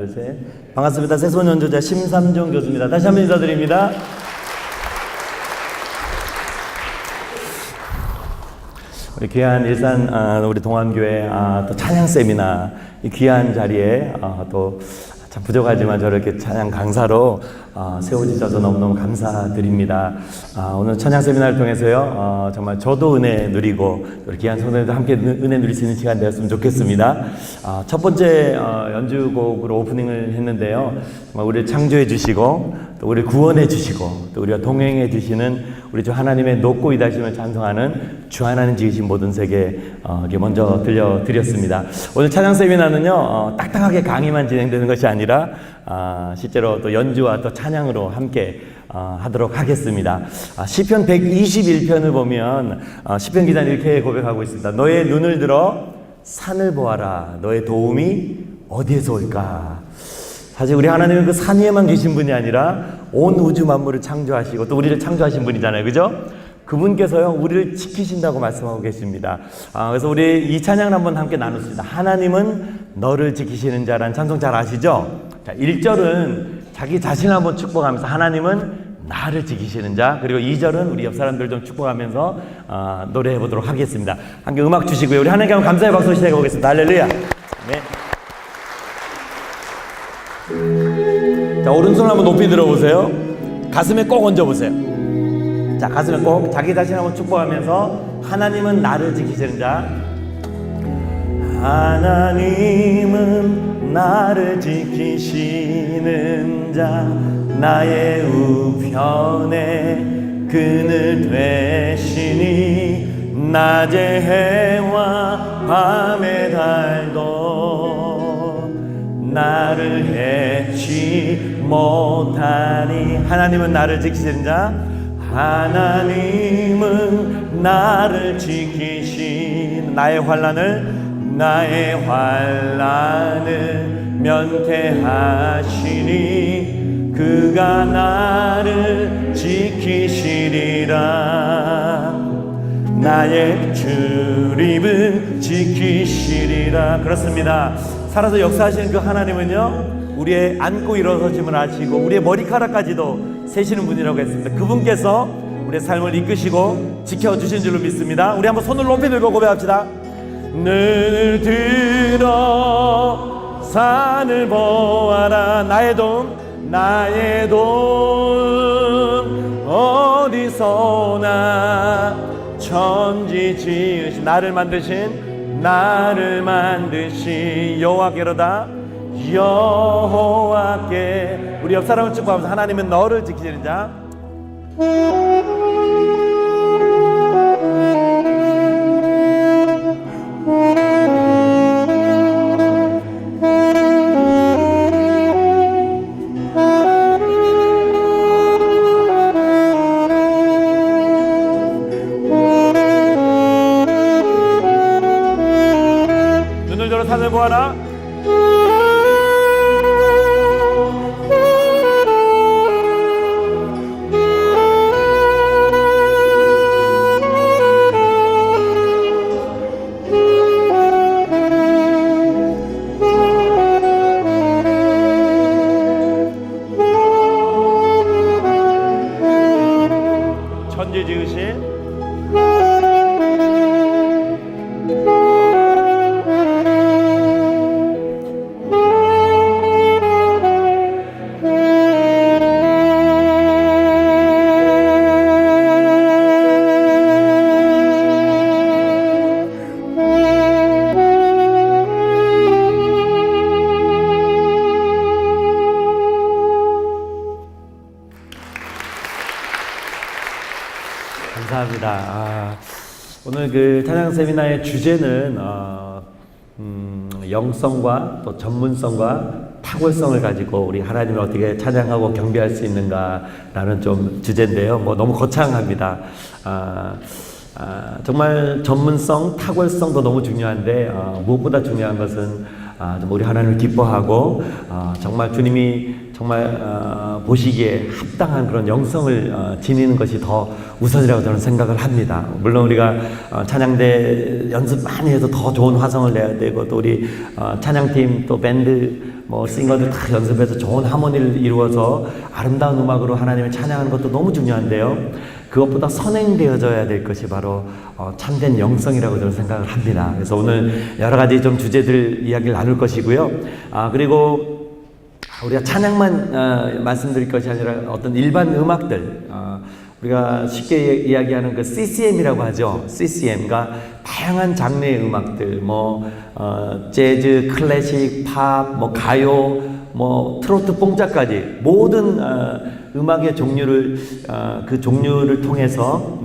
둘, 셋. 반갑습니다. 색소폰 연주자 심삼종 교수입니다. 다시 한번 인사드립니다. 우리 귀한 일산 우리 동안교회 또 찬양 세미나 이 귀한 자리에 또 참 부족하지만 저렇게 찬양 강사로 세워주셔서 너무너무 감사드립니다. 오늘 찬양 세미나를 통해서요 정말 저도 은혜 누리고 우리 귀한 성도님도 함께 은혜 누릴 수 있는 시간 되었으면 좋겠습니다. 첫 번째 연주곡으로 오프닝을 했는데요, 정말 우리를 창조해 주시고 또 우리를 구원해 주시고 또 우리와 동행해 주시는 우리 주 하나님의 높고 위대하심을 찬송하는 주 하나님 지으신 모든 세계 먼저 들려드렸습니다. 오늘 찬양 세미나는요 딱딱하게 강의만 진행되는 것이 아니라 실제로 또 연주와 또 찬양으로 함께 하도록 하겠습니다. 시편 121편을 보면 시편 기자는 이렇게 고백하고 있습니다. 너의 눈을 들어 산을 보아라. 너의 도움이 어디에서 올까? 사실 우리 하나님은 그 산 위에만 계신 분이 아니라 온 우주 만물을 창조하시고 또 우리를 창조하신 분이잖아요, 그죠? 그분께서요 우리를 지키신다고 말씀하고 계십니다. 그래서 우리 이 찬양을 한번 함께 나눴습니다. 하나님은 너를 지키시는 자라는 찬송 잘 아시죠? 자, 1절은 자기 자신을 한번 축복하면서 하나님은 나를 지키시는 자, 그리고 2절은 우리 옆 사람들 좀 축복하면서 노래해 보도록 하겠습니다. 함께 음악 주시고요. 우리 하나님께 한번 감사의 박수 시작해 보겠습니다. 할렐루야. 네. 자, 오른손 한번 높이 들어보세요. 가슴에 꼭 얹어보세요. 자, 가슴에 꼭 자기 자신 한번 축복하면서 하나님은 나를 지키시는 자, 하나님은 나를 지키시는 자, 나의 우편에 그늘 되시니 낮의 해와 밤의 달도 나를 해치 못하니. 하나님은 나를 지키시는 자, 하나님은 나를 지키신 나의 환난을 면케하시니 그가 나를 지키시리라. 나의 주님을 지키시리라. 그렇습니다. 살아서 역사하시는 그 하나님은요 우리의 앉고 일어서심을 아시고 우리의 머리카락까지도 세시는 분이라고 했습니다. 그분께서 우리의 삶을 이끄시고 지켜주신 줄로 믿습니다. 우리 한번 손을 높이 들고 고백합시다. 눈을 들어 산을 보아라. 나의 도움 어디서나 천지 지으신 나를 만드신 여호와께로다. 여호와께. 우리 옆 사람을 축복하면서 하나님은 너를 지키시는 자, 눈을 들어 산을 보아라. 천지 지으신 감사합니다. 오늘 그 찬양 세미나의 주제는 영성과 또 전문성과 탁월성을 가지고 우리 하나님을 어떻게 찬양하고 경배할 수 있는가라는 좀 주제인데요. 너무 거창합니다. 정말 전문성, 탁월성도 너무 중요한데 무엇보다 중요한 것은 우리 하나님을 기뻐하고 정말 주님이 정말 보시기에 합당한 그런 영성을 지니는 것이 더 우선이라고 저는 생각을 합니다. 물론 우리가 찬양대 연습 많이 해서 더 좋은 화성을 내야 되고 또 우리 찬양팀 또 밴드 뭐 싱어들 다 연습해서 좋은 하모니를 이루어서 아름다운 음악으로 하나님을 찬양하는 것도 너무 중요한데요. 그것보다 선행되어져야 될 것이 바로 참된 영성이라고 저는 생각을 합니다. 그래서 오늘 여러 가지 좀 주제들 이야기를 나눌 것이고요. 그리고 우리가 찬양만 말씀드릴 것이 아니라 어떤 일반 음악들, 우리가 쉽게 이야기하는 그 CCM이라고 하죠. CCM, 그러니까 다양한 장르의 음악들, 뭐 재즈, 클래식, 팝, 뭐 가요, 뭐 트로트, 뽕짝까지 모든 음악의 종류를 그 종류를 통해서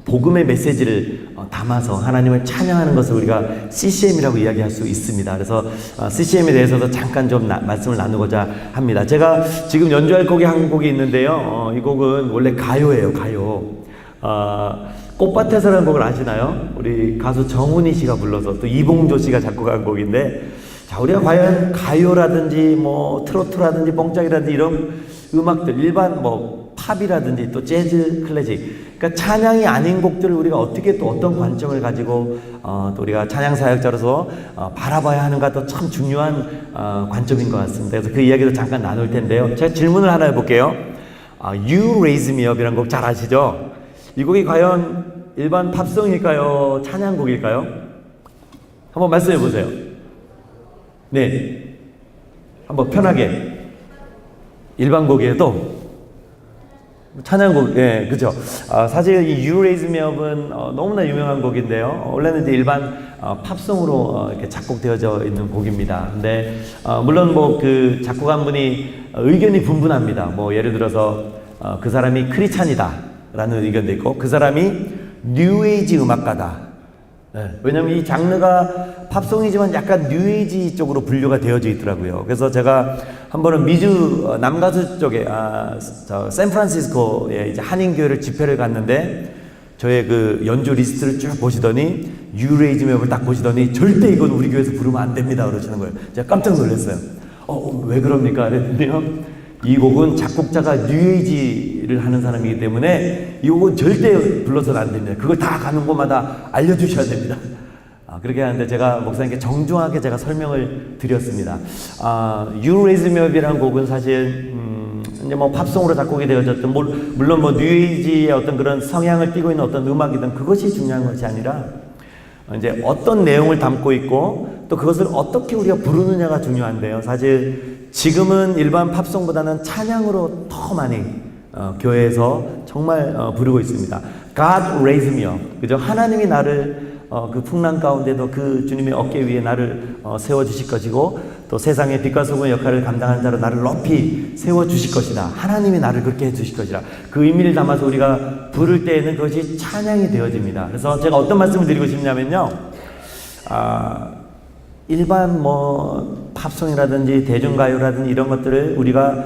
복음의 메시지를 담아서 하나님을 찬양하는 것을 우리가 CCM이라고 이야기할 수 있습니다. 그래서 CCM에 대해서도 잠깐 좀 말씀을 나누고자 합니다. 제가 지금 연주할 곡이 한 곡이 있는데요. 이 곡은 원래 가요예요. 가요. 꽃밭에서라는 곡을 아시나요? 우리 가수 정훈이 씨가 불러서 또 이봉조 씨가 작곡한 곡인데, 자, 우리가 과연 가요라든지 뭐 트로트라든지 뽕짝이라든지 이런 음악들, 일반 뭐 팝이라든지 또 재즈, 클래식, 그러니까 찬양이 아닌 곡들을 우리가 어떻게 또 어떤 관점을 가지고 또 우리가 찬양 사역자로서 바라봐야 하는가도 참 중요한 관점인 것 같습니다. 그래서 그 이야기도 잠깐 나눌 텐데요. 제가 질문을 하나 해볼게요. You Raise Me Up이라는 곡 잘 아시죠? 이 곡이 과연 일반 팝송일까요? 찬양곡일까요? 한번 말씀해 보세요. 네, 한번 편하게. 일반 곡이에도 찬양곡, 예, 그죠. 사실 이 You Raise Me Up은 너무나 유명한 곡인데요. 원래는 이제 일반 팝송으로 이렇게 작곡되어져 있는 곡입니다. 근데 물론 뭐 그 작곡한 분이 의견이 분분합니다. 뭐 예를 들어서 그 사람이 크리스찬이다라는 의견도 있고, 그 사람이 뉴에이지 음악가다. 네, 왜냐면 이 장르가 팝송이지만 약간 뉴에이지 쪽으로 분류가 되어져 있더라고요. 그래서 제가 한 번은 미주 남가수 쪽에 샌프란시스코에 이제 한인교회를 집회를 갔는데, 저의 그 연주 리스트를 쭉 보시더니 유레이즈맵을 딱 보시더니 절대 이건 우리 교회에서 부르면 안 됩니다 그러시는 거예요. 제가 깜짝 놀랐어요. 왜 그럽니까? 그랬더니요, 이 곡은 작곡자가 뉴에이지를 하는 사람이기 때문에 이 곡은 절대 불러서는 안 됩니다. 그걸 다 가는 곳마다 알려주셔야 됩니다. 그렇게 하는데 제가 목사님께 정중하게 제가 설명을 드렸습니다. You Raise Me Up이라는 곡은 사실 이제 뭐 팝송으로 작곡이 되어졌던, 물론 뭐 뉴에이지의 어떤 그런 성향을 띠고 있는 어떤 음악이든 그것이 중요한 것이 아니라 이제 어떤 내용을 담고 있고 또 그것을 어떻게 우리가 부르느냐가 중요한데요. 사실 지금은 일반 팝송보다는 찬양으로 더 많이 교회에서 정말 부르고 있습니다. God raise me up. 그죠? 하나님이 나를 그 풍랑 가운데도 그 주님의 어깨 위에 나를 세워주실 것이고, 또 세상의 빛과 소금의 역할을 감당하는 자로 나를 높이 세워주실 것이다. 하나님이 나를 그렇게 해주실 것이다. 그 의미를 담아서 우리가 부를 때에는 그것이 찬양이 되어집니다. 그래서 제가 어떤 말씀을 드리고 싶냐면요, 일반 뭐 팝송이라든지 대중가요라든지 이런 것들을 우리가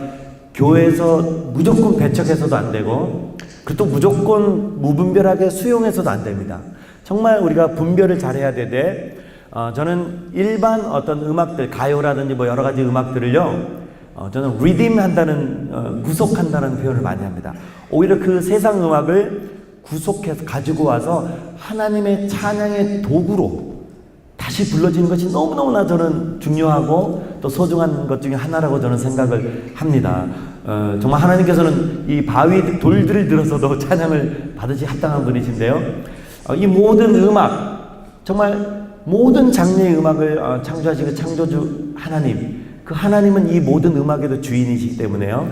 교회에서 무조건 배척해서도 안 되고, 그것도 무조건 무분별하게 수용해서도 안 됩니다. 정말 우리가 분별을 잘해야 되되, 저는 일반 어떤 음악들, 가요라든지 뭐 여러 가지 음악들을요, 저는 리딤한다는, 구속한다는 표현을 많이 합니다. 오히려 그 세상 음악을 구속해서 가지고 와서 하나님의 찬양의 도구로 다시 불러지는 것이 너무너무나 저는 중요하고 또 소중한 것 중에 하나라고 저는 생각을 합니다. 정말 하나님께서는 이 바위 돌들을 들어서도 찬양을 받으시 합당한 분이신데요. 이 모든 음악, 정말 모든 장르의 음악을 창조하신 창조주 하나님, 그 하나님은 이 모든 음악에도 주인이시기 때문에요.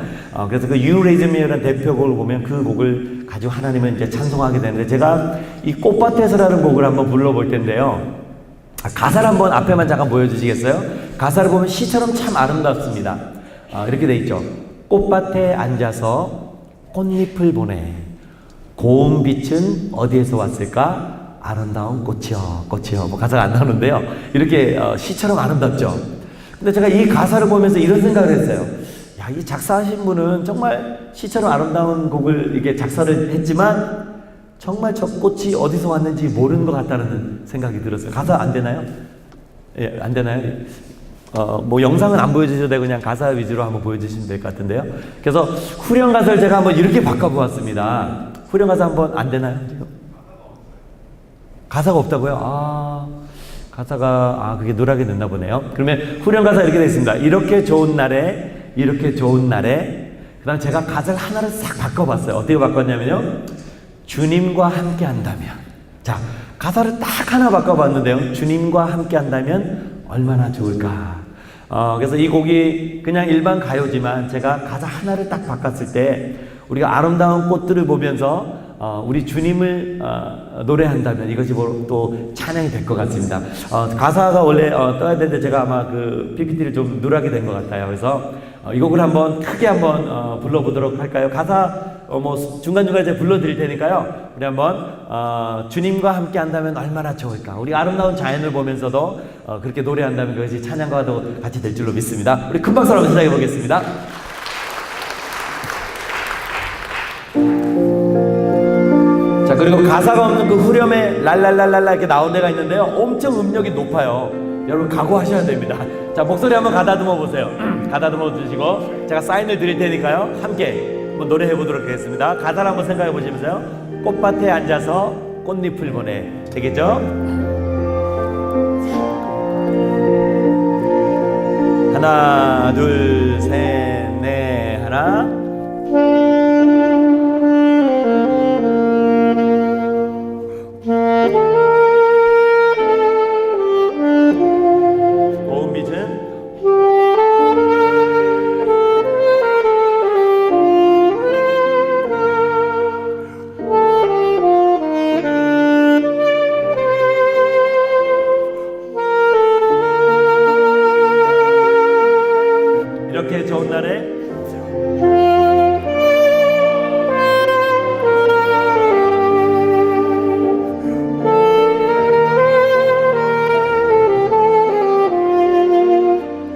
그래서 그 You Raise Me Up이라는 대표곡을 보면 그 곡을 가지고 하나님을 이제 찬송하게 되는데, 제가 이 꽃밭에서라는 곡을 한번 불러볼 텐데요. 가사를 한번 앞에만 잠깐 보여주시겠어요? 가사를 보면 시처럼 참 아름답습니다. 이렇게 돼 있죠. 꽃밭에 앉아서 꽃잎을 보내. 고운 빛은 어디에서 왔을까? 아름다운 꽃이요, 꽃이요. 뭐 가사가 안 나오는데요. 이렇게 시처럼 아름답죠. 근데 제가 이 가사를 보면서 이런 생각을 했어요. 야, 이 작사하신 분은 정말 시처럼 아름다운 곡을 이렇게 작사를 했지만 정말 저 꽃이 어디서 왔는지 모르는 것 같다는 생각이 들었어요. 가사 안 되나요? 예, 안 되나요? 뭐 영상은 안 보여주셔도 되고 그냥 가사 위주로 한번 보여주시면 될 것 같은데요. 그래서 후렴 가사를 제가 한번 이렇게 바꿔보았습니다. 후렴 가사 한번 안 되나요? 지금? 가사가 없다고요? 가사가 그게 누락이 됐나 보네요. 그러면 후렴 가사 이렇게 되어 있습니다. 이렇게 좋은 날에, 이렇게 좋은 날에. 그 다음 제가 가사를 하나를 싹 바꿔봤어요. 어떻게 바꿨냐면요, 주님과 함께 한다면. 자, 가사를 딱 하나 바꿔봤는데요, 주님과 함께 한다면 얼마나 좋을까. 그래서 이 곡이 그냥 일반 가요지만 제가 가사 하나를 딱 바꿨을 때 우리가 아름다운 꽃들을 보면서 우리 주님을 노래한다면 이것이 또 찬양이 될 것 같습니다. 가사가 원래 떠야 되는데 제가 아마 그 PPT를 좀 누락이 된 것 같아요. 그래서 이 곡을 한번 크게 한번 불러보도록 할까요? 가사 뭐 중간중간에 제가 불러드릴 테니까요, 우리 한번 주님과 함께 한다면 얼마나 좋을까. 우리 아름다운 자연을 보면서도 그렇게 노래한다면 그것이 찬양과도 같이 될 줄로 믿습니다. 우리 큰 박수로 한번 시작해 보겠습니다. 자, 그리고 가사가 없는 그 후렴에 랄랄랄랄라 이렇게 나온 데가 있는데요, 엄청 음력이 높아요. 여러분 각오하셔야 됩니다. 자, 목소리 한번 가다듬어 보세요. 가다듬어 주시고 제가 사인을 드릴 테니까요, 함께 한번 노래해 보도록 하겠습니다. 가사를 한번 생각해 보시면서요. 꽃밭에 앉아서 꽃잎을 보내. 되겠죠? 하나, 둘, 셋, 넷. 하나. 이렇게 좋은 날에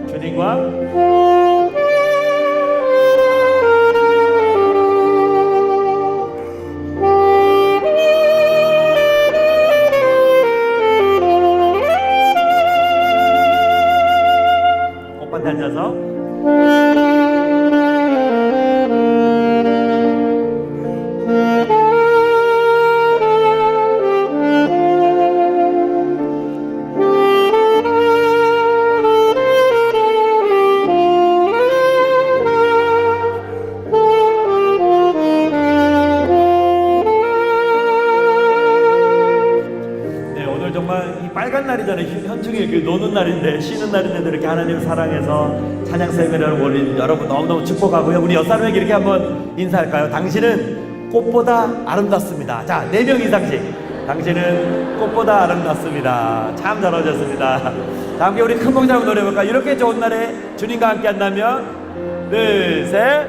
주님과 꽃밭에 앉아서 빨간 날이잖아요. 현충일 그 노는 날인데, 쉬는 날인데도 이렇게 하나님을 사랑해서 찬양 세미나를 올린 여러분 너무너무 축복하고요. 우리 옆사람에게 이렇게 한번 인사할까요? 당신은 꽃보다 아름답습니다. 자, 4명 이상씩. 당신은 꽃보다 아름답습니다. 참 잘 오셨습니다. 자, 함께 우리 큰 봉사로 노래해볼까요? 이렇게 좋은 날에 주님과 함께 한다면. 둘, 셋.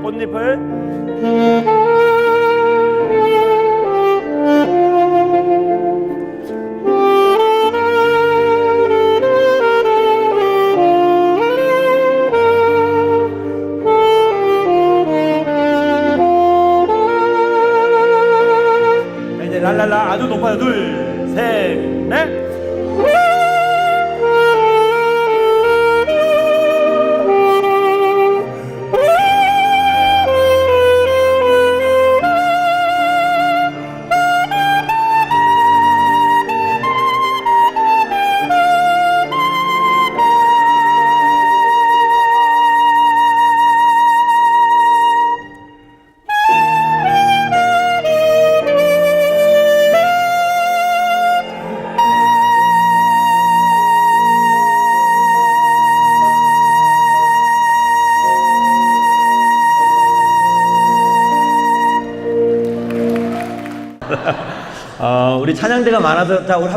꽃잎을 이제 랄랄라 아주 높아요. 둘, 셋, 넷. 우리 찬양대가 많아서, 자, 우리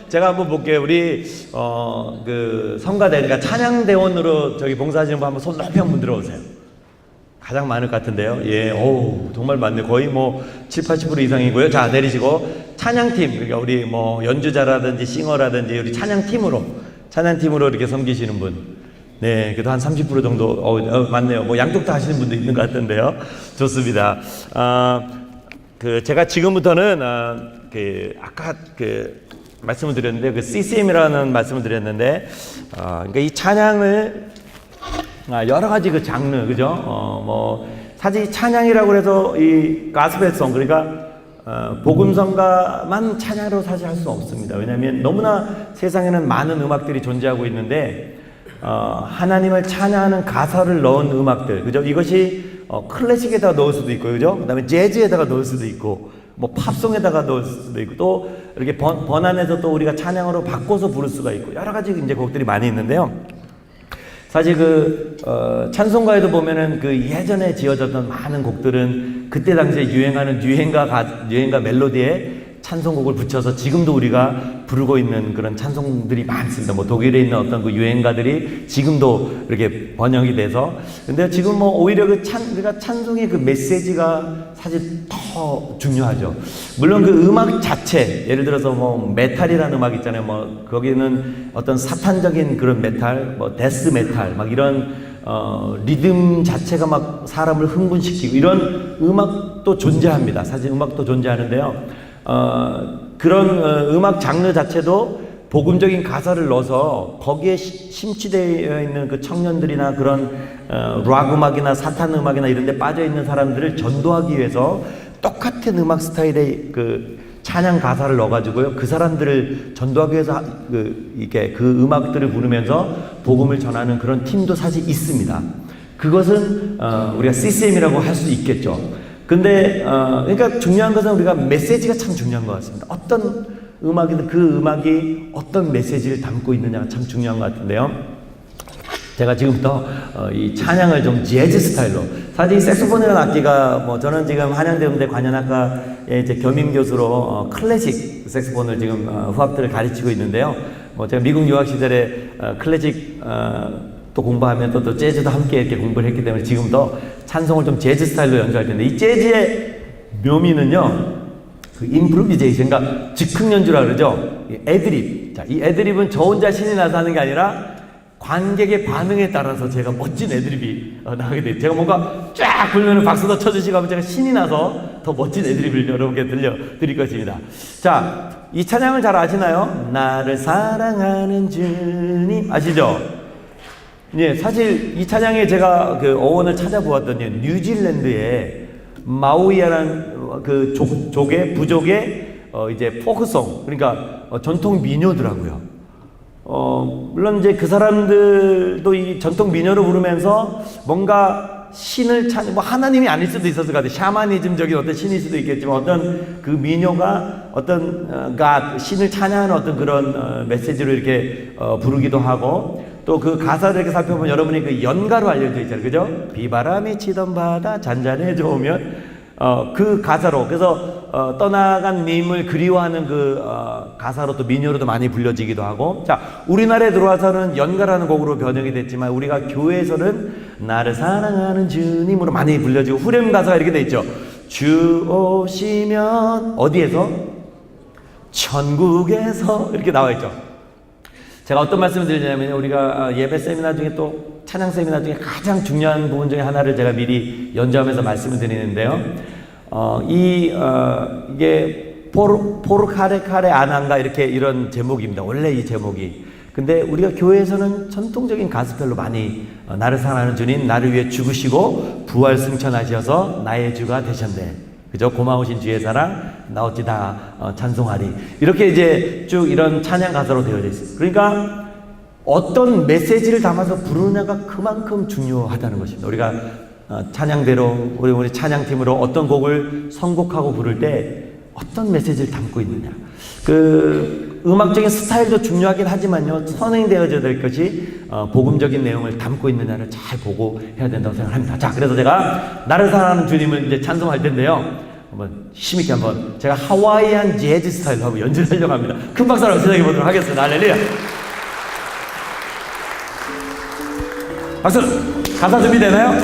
제가 한번 볼게요. 우리 그 성가대, 그러니까 찬양대원으로 저기 봉사하시는 분 한번 손 높이 한번 들어오세요. 가장 많을 것 같은데요. 예, 오, 정말 많네요. 거의 뭐 7, 80% 이상이고요. 자, 내리시고 찬양팀, 그러니까 우리 뭐 연주자라든지 싱어라든지 우리 찬양팀으로 이렇게 섬기시는 분. 네, 그래도 한 30% 정도, 맞네요. 뭐 양쪽 다 하시는 분도 있는 것 같은데요. 좋습니다. 제가 지금부터는, 아까 말씀을 드렸는데, CCM이라는 말씀을 드렸는데, 그러니까 이 찬양을 여러 가지 그 장르, 그죠? 사실 찬양이라고 해서 이 가스펠송, 그러니까 복음성가만 찬양으로 사실 할 수 없습니다. 왜냐하면 너무나 세상에는 많은 음악들이 존재하고 있는데, 하나님을 찬양하는 가사를 넣은 음악들, 그죠? 이것이 클래식에다가 넣을 수도 있고, 그죠? 그 다음에 재즈에다가 넣을 수도 있고, 뭐 팝송에다가 넣을 수도 있고, 또 이렇게 번안해서 또 우리가 찬양으로 바꿔서 부를 수가 있고, 여러 가지 이제 곡들이 많이 있는데요. 사실 찬송가에도 보면은 예전에 지어졌던 많은 곡들은 그때 당시에 유행하는 유행가 멜로디에 찬송곡을 붙여서 지금도 우리가 부르고 있는 그런 찬송들이 많습니다. 뭐 독일에 있는 어떤 유행가들이 지금도 이렇게 번역이 돼서. 근데 지금 뭐 오히려 우리가 찬송의 메시지가 사실 더 중요하죠. 물론 음악 자체, 예를 들어서 뭐 메탈이라는 음악 있잖아요. 뭐 거기는 어떤 사탄적인 그런 메탈, 뭐 데스 메탈, 막 이런 리듬 자체가 막 사람을 흥분시키고 이런 음악도 존재합니다. 사실 음악도 존재하는데요. 그런 음악 장르 자체도 복음적인 가사를 넣어서 거기에 심취되어 있는 청년들이나 그런 락 음악이나 사탄 음악이나 이런 데 빠져 있는 사람들을 전도하기 위해서 똑같은 음악 스타일의 찬양 가사를 넣어가지고요. 그 사람들을 전도하기 위해서 이렇게 음악들을 부르면서 복음을 전하는 그런 팀도 사실 있습니다. 그것은 우리가 CCM이라고 할 수 있겠죠. 근데 그러니까 중요한 것은 우리가 메시지가 참 중요한 것 같습니다. 어떤 음악이든 그 음악이 어떤 메시지를 담고 있느냐가 참 중요한 것 같은데요. 제가 지금부터 이 찬양을 좀 재즈 스타일로, 사실 이 색소폰이라는 악기가 뭐 저는 지금 한양대음대 관현악과에 이제 겸임 교수로 클래식 색소폰을 지금 후학들을 가르치고 있는데요. 뭐 제가 미국 유학 시절에 클래식 또 공부하면 또 재즈도 함께 이렇게 공부를 했기 때문에 지금도 찬송을 좀 재즈 스타일로 연주할 텐데, 이 재즈의 묘미는요, 임프로비제이션, 그러니까 즉흥 연주라 그러죠. 애드립. 자, 이 애드립은 저 혼자 신이 나서 하는 게 아니라 관객의 반응에 따라서 제가 멋진 애드립이 나오게 돼요. 제가 뭔가 쫙 불면 박수도 쳐주시고 하면 제가 신이 나서 더 멋진 애드립을 여러분께 들려드릴 것입니다. 자, 이 찬양을 잘 아시나요? 나를 사랑하는 주님, 아시죠? 예, 사실 이 찬양에 제가 어원을 찾아보았더니 뉴질랜드의 마우이아라는 부족의 이제 포크송, 그러니까 전통 민요더라고요. 물론 이제 그 사람들도 이 전통 민요를 부르면서 뭔가 신을 뭐 하나님이 아닐 수도 있었을 것 같아요. 샤머니즘적인 어떤 신일 수도 있겠지만 어떤 민요가 어떤 신을 찬양하는 어떤 그런 메시지로 이렇게 부르기도 하고, 또 가사를 이렇게 살펴보면 여러분이 연가로 알려져 있잖아요. 그죠? 비바람이 치던 바다 잔잔해져 오면 그 가사로, 그래서 떠나간 님을 그리워하는 가사로 또 민요로도 많이 불려지기도 하고. 자, 우리나라에 들어와서는 연가라는 곡으로 변형이 됐지만 우리가 교회에서는 나를 사랑하는 주님으로 많이 불려지고, 후렴 가사가 이렇게 돼 있죠. 주 오시면 어디에서? 천국에서, 이렇게 나와 있죠. 제가 어떤 말씀을 드리냐면, 우리가 예배 세미나 중에 또 찬양 세미나 중에 가장 중요한 부분 중에 하나를 제가 미리 연주하면서 말씀을 드리는데요. 이게 포르카레카레 아난가 이런 제목입니다. 원래 이 제목이. 근데 우리가 교회에서는 전통적인 가스펠로 많이 나를 사랑하는 주님, 나를 위해 죽으시고 부활 승천하셔서 나의 주가 되셨네. 그죠? 고마우신 주의 사랑, 나 어찌 다 찬송하리. 이렇게 이제 쭉 이런 찬양 가사로 되어져 있어요. 그러니까 어떤 메시지를 담아서 부르느냐가 그만큼 중요하다는 것입니다. 우리가 찬양대로, 우리 찬양팀으로 어떤 곡을 선곡하고 부를 때 어떤 메시지를 담고 있느냐. 음악적인 스타일도 중요하긴 하지만요, 선행되어져야 될 것이 복음적인 내용을 담고 있느냐를 잘 보고 해야 된다고 생각합니다. 자, 그래서 제가 나를 사랑하는 주님을 이제 찬송할 텐데요, 한번 힘있게 한번 제가 하와이안 재즈 스타일로 한번 연주를 하려고 합니다. 큰 박수로 시작해 보도록 하겠습니다. 할렐루야. 박수. 가사 준비되나요?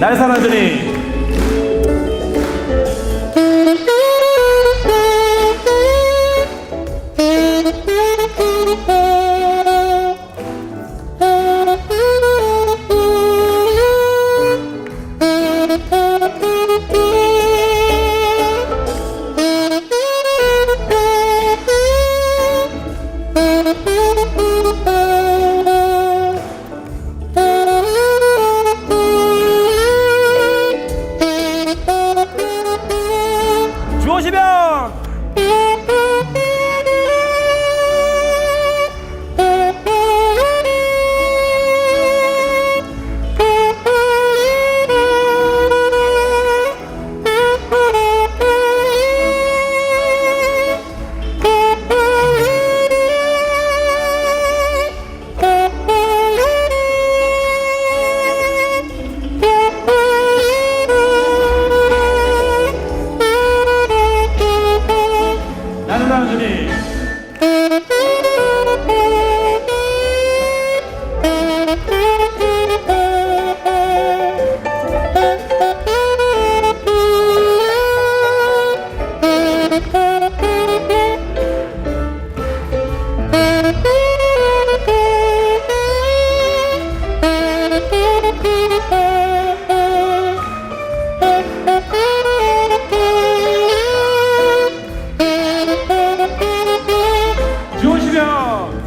날 사랑하더니. 주오시면 나는 사랑하더니. 주오시면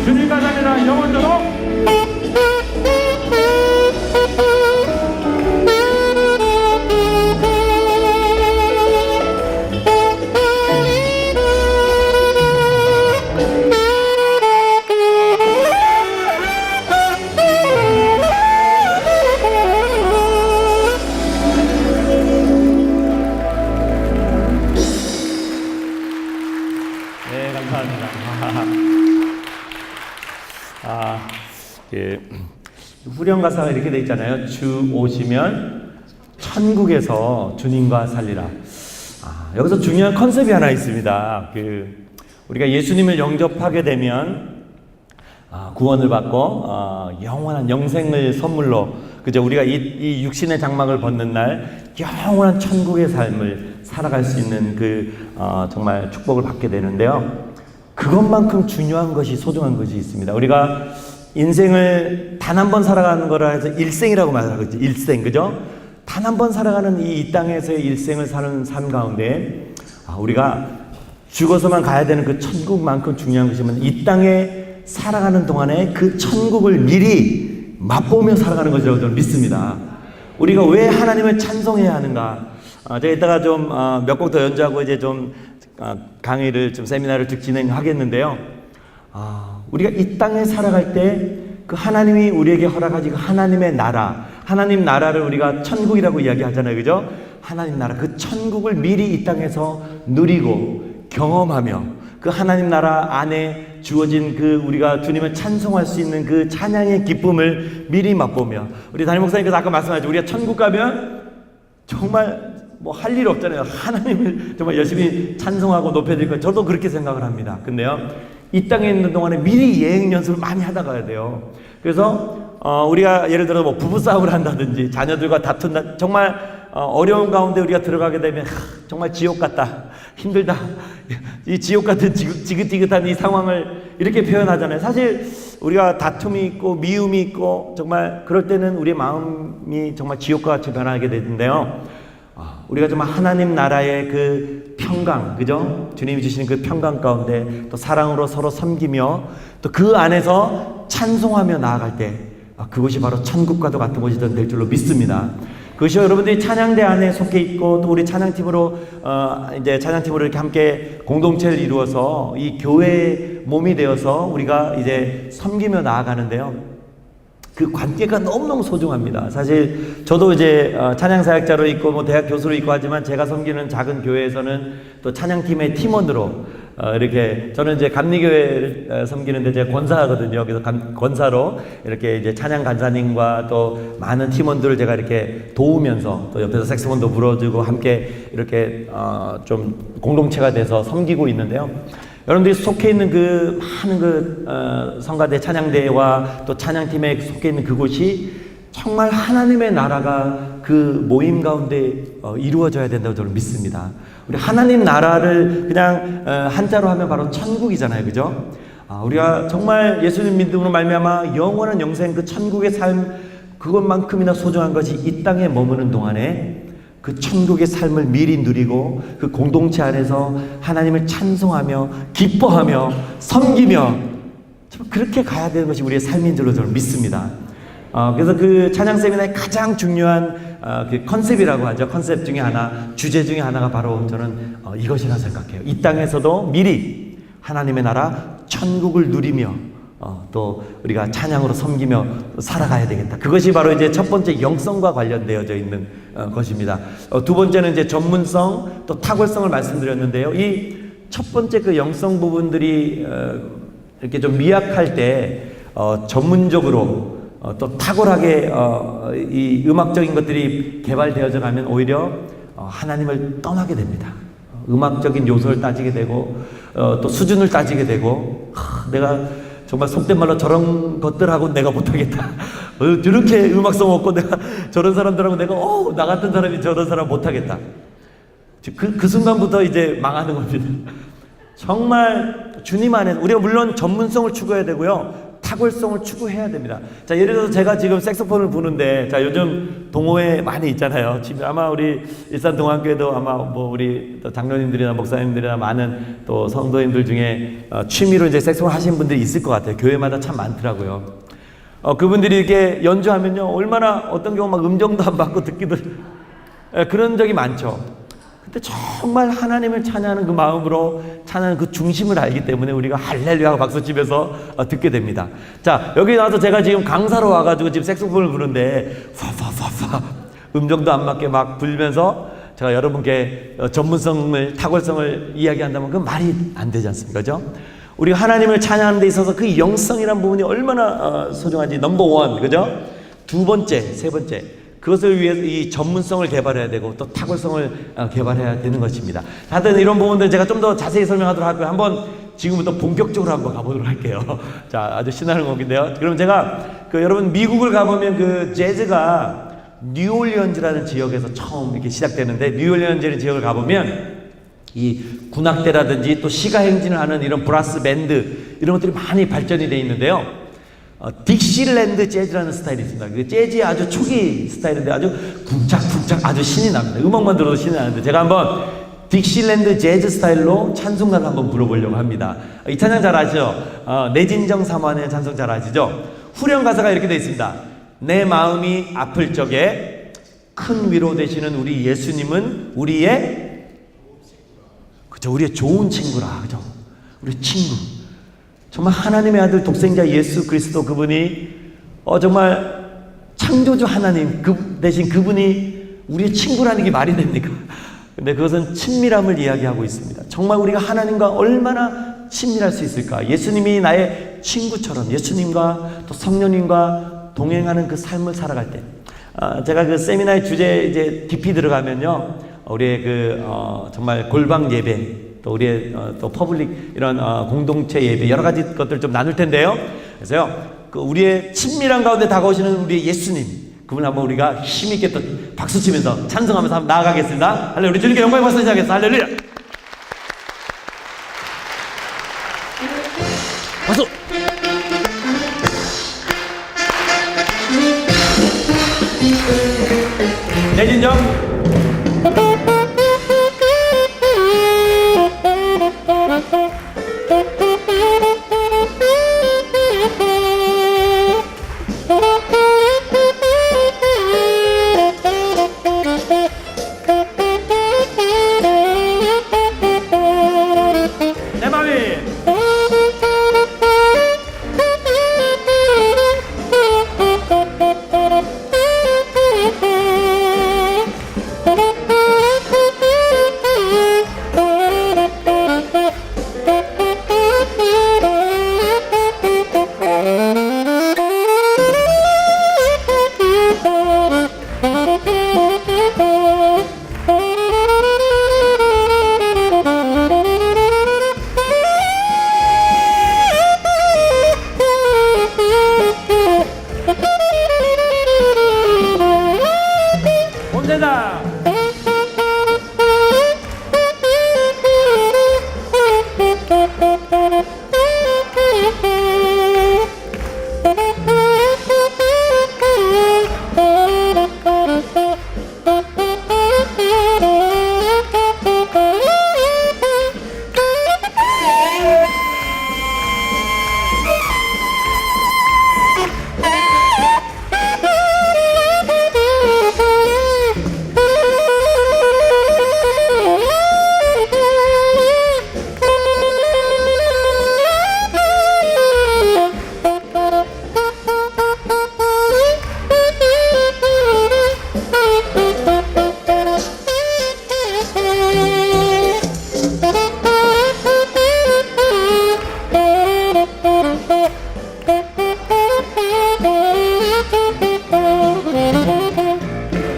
주님과 달리라 영원토록. 네, 감사합니다. 후렴 가사가 이렇게 돼 있잖아요. 주 오시면 천국에서 주님과 살리라. 여기서 중요한 컨셉이 하나 있습니다. 우리가 예수님을 영접하게 되면 구원을 받고 영원한 영생을 선물로, 그죠? 우리가 이 육신의 장막을 벗는 날 영원한 천국의 삶을 살아갈 수 있는 정말 축복을 받게 되는데요. 그것만큼 중요한 것이, 소중한 것이 있습니다. 우리가 인생을 단 한 번 살아가는 거라 해서 일생이라고 말하죠. 일생, 그죠? 단 한 번 살아가는 이 땅에서의 일생을 사는 삶 가운데 우리가 죽어서만 가야 되는 그 천국만큼 중요한 것이면 이 땅에 살아가는 동안에 그 천국을 미리 맛보며 살아가는 것이라고 저는 믿습니다. 우리가 왜 하나님을 찬송해야 하는가? 제가 이따가 좀 몇 곡 더 연주하고 이제 좀 강의를 좀 세미나를 쭉 진행하겠는데요. 우리가 이 땅에 살아갈 때 그 하나님이 우리에게 허락하신 그 하나님의 나라, 하나님 나라를 우리가 천국이라고 이야기하잖아요, 그죠? 하나님 나라, 그 천국을 미리 이 땅에서 누리고 경험하며 그 하나님 나라 안에 주어진 우리가 주님을 찬송할 수 있는 그 찬양의 기쁨을 미리 맛보며, 우리 담임 목사님께서 아까 말씀하셨죠. 우리가 천국 가면 정말 뭐 할 일 없잖아요. 하나님을 정말 열심히 찬송하고 높여드릴 거 저도 그렇게 생각을 합니다. 근데요, 이 땅에 있는 동안에 미리 예행 연습을 많이 하다 가야 돼요. 그래서 우리가 예를 들어 뭐 부부싸움을 한다든지 자녀들과 다툰다, 정말 어려운 가운데 우리가 들어가게 되면 정말 지옥 같다, 힘들다, 이 지옥 같은 지긋지긋한 이 상황을 이렇게 표현하잖아요. 사실 우리가 다툼이 있고 미움이 있고 정말 그럴 때는 우리의 마음이 정말 지옥과 같이 변하게 되는데요, 우리가 정말 하나님 나라의 그 평강, 그죠? 주님이 주시는 그 평강 가운데 또 사랑으로 서로 섬기며 또 그 안에서 찬송하며 나아갈 때 그것이 바로 천국과도 같은 곳이 될 줄로 믿습니다. 그것이 여러분들이 찬양대 안에 속해 있고 또 우리 찬양팀으로 이제 찬양팀으로 이렇게 함께 공동체를 이루어서 이 교회의 몸이 되어서 우리가 이제 섬기며 나아가는데요, 그 관계가 너무너무 소중합니다. 사실 저도 이제 찬양사역자로 있고 뭐 대학 교수로 있고 하지만 제가 섬기는 작은 교회에서는 또 찬양팀의 팀원으로 이렇게 저는 이제 감리교회를 섬기는데 제가 권사하거든요. 그래서 권사로 이렇게 이제 찬양 간사님과 또 많은 팀원들을 제가 이렇게 도우면서 또 옆에서 색소폰도 불어주고 함께 이렇게 좀 공동체가 돼서 섬기고 있는데요. 여러분들이 속해 있는 그 많은 그 성가대 찬양대와 또 찬양팀에 속해 있는 그곳이 정말 하나님의 나라가 그 모임 가운데 이루어져야 된다고 저는 믿습니다. 우리 하나님 나라를 그냥 한자로 하면 바로 천국이잖아요, 그죠? 우리가 정말 예수님 믿음으로 말미암아 영원한 영생, 그 천국의 삶, 그것만큼이나 소중한 것이 이 땅에 머무는 동안에 그 천국의 삶을 미리 누리고 그 공동체 안에서 하나님을 찬송하며 기뻐하며 섬기며 그렇게 가야 되는 것이 우리의 삶인 줄로 저는 믿습니다. 그래서 그 찬양 세미나의 가장 중요한 그 컨셉이라고 하죠. 컨셉 중에 하나, 주제 중에 하나가 바로 저는 이것이라 생각해요. 이 땅에서도 미리 하나님의 나라 천국을 누리며 또 우리가 찬양으로 섬기며 살아가야 되겠다. 그것이 바로 이제 첫 번째 영성과 관련되어져 있는 것입니다. 두 번째는 이제 전문성 또 탁월성을 말씀드렸는데요. 이 첫 번째 그 영성 부분들이 이렇게 좀 미약할 때 전문적으로 또 탁월하게 이 음악적인 것들이 개발되어져 가면 오히려 하나님을 떠나게 됩니다. 음악적인 요소를 따지게 되고 또 수준을 따지게 되고 내가 정말 속된 말로 저런 것들하고 내가 못하겠다. 저렇게 음악성 없고 내가 저런 사람들하고 내가 나 같은 사람이 저런 사람 못하겠다. 그 순간부터 이제 망하는 겁니다. 정말 주님 안에서 우리가 물론 전문성을 추구해야 되고요, 탁월성을 추구해야 됩니다. 자, 예를 들어서 제가 지금 색소폰을 부는데, 자, 요즘 동호회 많이 있잖아요. 지금 아마 우리 일산 동안교회도 아마 뭐 우리 장로님들이나 목사님들이나 많은 또 성도님들 중에 취미로 이제 색소폰 하시는 분들이 있을 것 같아요. 교회마다 참 많더라고요. 그분들이 이렇게 연주하면요, 얼마나 어떤 경우 막 음정도 안 받고 듣기도 그런 적이 많죠. 근데 정말 하나님을 찬양하는 그 마음으로 찬양하는 그 중심을 알기 때문에 우리가 할렐루야 박수치면서 듣게 됩니다. 자, 여기 나와서 제가 지금 강사로 와가지고 지금 색소폰을 부는데 파파파파 음정도 안 맞게 막 불면서 제가 여러분께 전문성을, 탁월성을 이야기한다면 그건 말이 안 되지 않습니까? 그죠? 우리가 하나님을 찬양하는 데 있어서 그 영성이라는 부분이 얼마나 소중한지 넘버 원, 그죠? 두 번째, 세 번째, 그것을 위해서 이 전문성을 개발해야 되고 또 탁월성을 개발해야 되는 것입니다. 하여튼 이런 부분들 제가 좀 더 자세히 설명하도록 하고요. 한번 지금부터 본격적으로 한번 가보도록 할게요. 자, 아주 신나는 곡인데요. 그럼 제가 여러분 미국을 가보면 그 재즈가 뉴올리언즈라는 지역에서 처음 이렇게 시작되는데, 뉴올리언즈라는 지역을 가보면 이 군악대라든지 또 시가 행진을 하는 이런 브라스 밴드 이런 것들이 많이 발전이 되어 있는데요. 딕시랜드 재즈라는 스타일이 있습니다. 그 재즈의 아주 초기 스타일인데 아주 쿵짝쿵짝 아주 신이 납니다. 음악만 들어도 신이 나는데 제가 한번 딕시랜드 재즈 스타일로 찬송가를 한번 불러보려고 합니다. 이 찬양 잘 아시죠? 내진정 사모하는 찬송 잘 아시죠? 후렴 가사가 이렇게 되어 있습니다. 내 마음이 아플 적에 큰 위로 되시는 우리 예수님은 우리의 그죠? 우리의 좋은 친구라, 그죠? 우리 친구. 정말 하나님의 아들 독생자 예수 그리스도 그분이 정말 창조주 하나님 대신 그분이 우리의 친구라는 게 말이 됩니까? 근데 그것은 친밀함을 이야기하고 있습니다. 정말 우리가 하나님과 얼마나 친밀할 수 있을까? 예수님이 나의 친구처럼 예수님과 또 성령님과 동행하는 그 삶을 살아갈 때 제가 그 세미나의 주제 이제 깊이 들어가면요, 우리의 정말 골방 예배, 또 우리의 또 퍼블릭 이런 공동체 예배 여러 가지 것들 좀 나눌 텐데요. 그래서요, 우리의 친밀한 가운데 다가오시는 우리의 예수님, 그분 한번 우리가 힘있게 또 박수 치면서 찬송하면서 한번 나아가겠습니다. 할렐루야. 우리 주님께 영광의 박수 시작하겠습니다. 할렐루야. 박수. 내진정. 내 맘이. 온대다.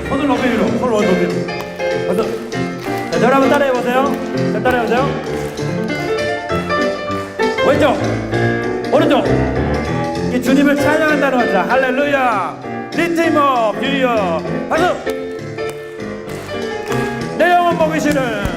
손을 높이 위로, 손을 높이 위로. 자, 저를 한번 따라해보세요. 자, 따라해보세요. 왼쪽, 오른쪽. 이 주님을 찬양한다는 겁니다. 할렐루야. 리티머 뷰여. 박수. 내 영혼 먹이시는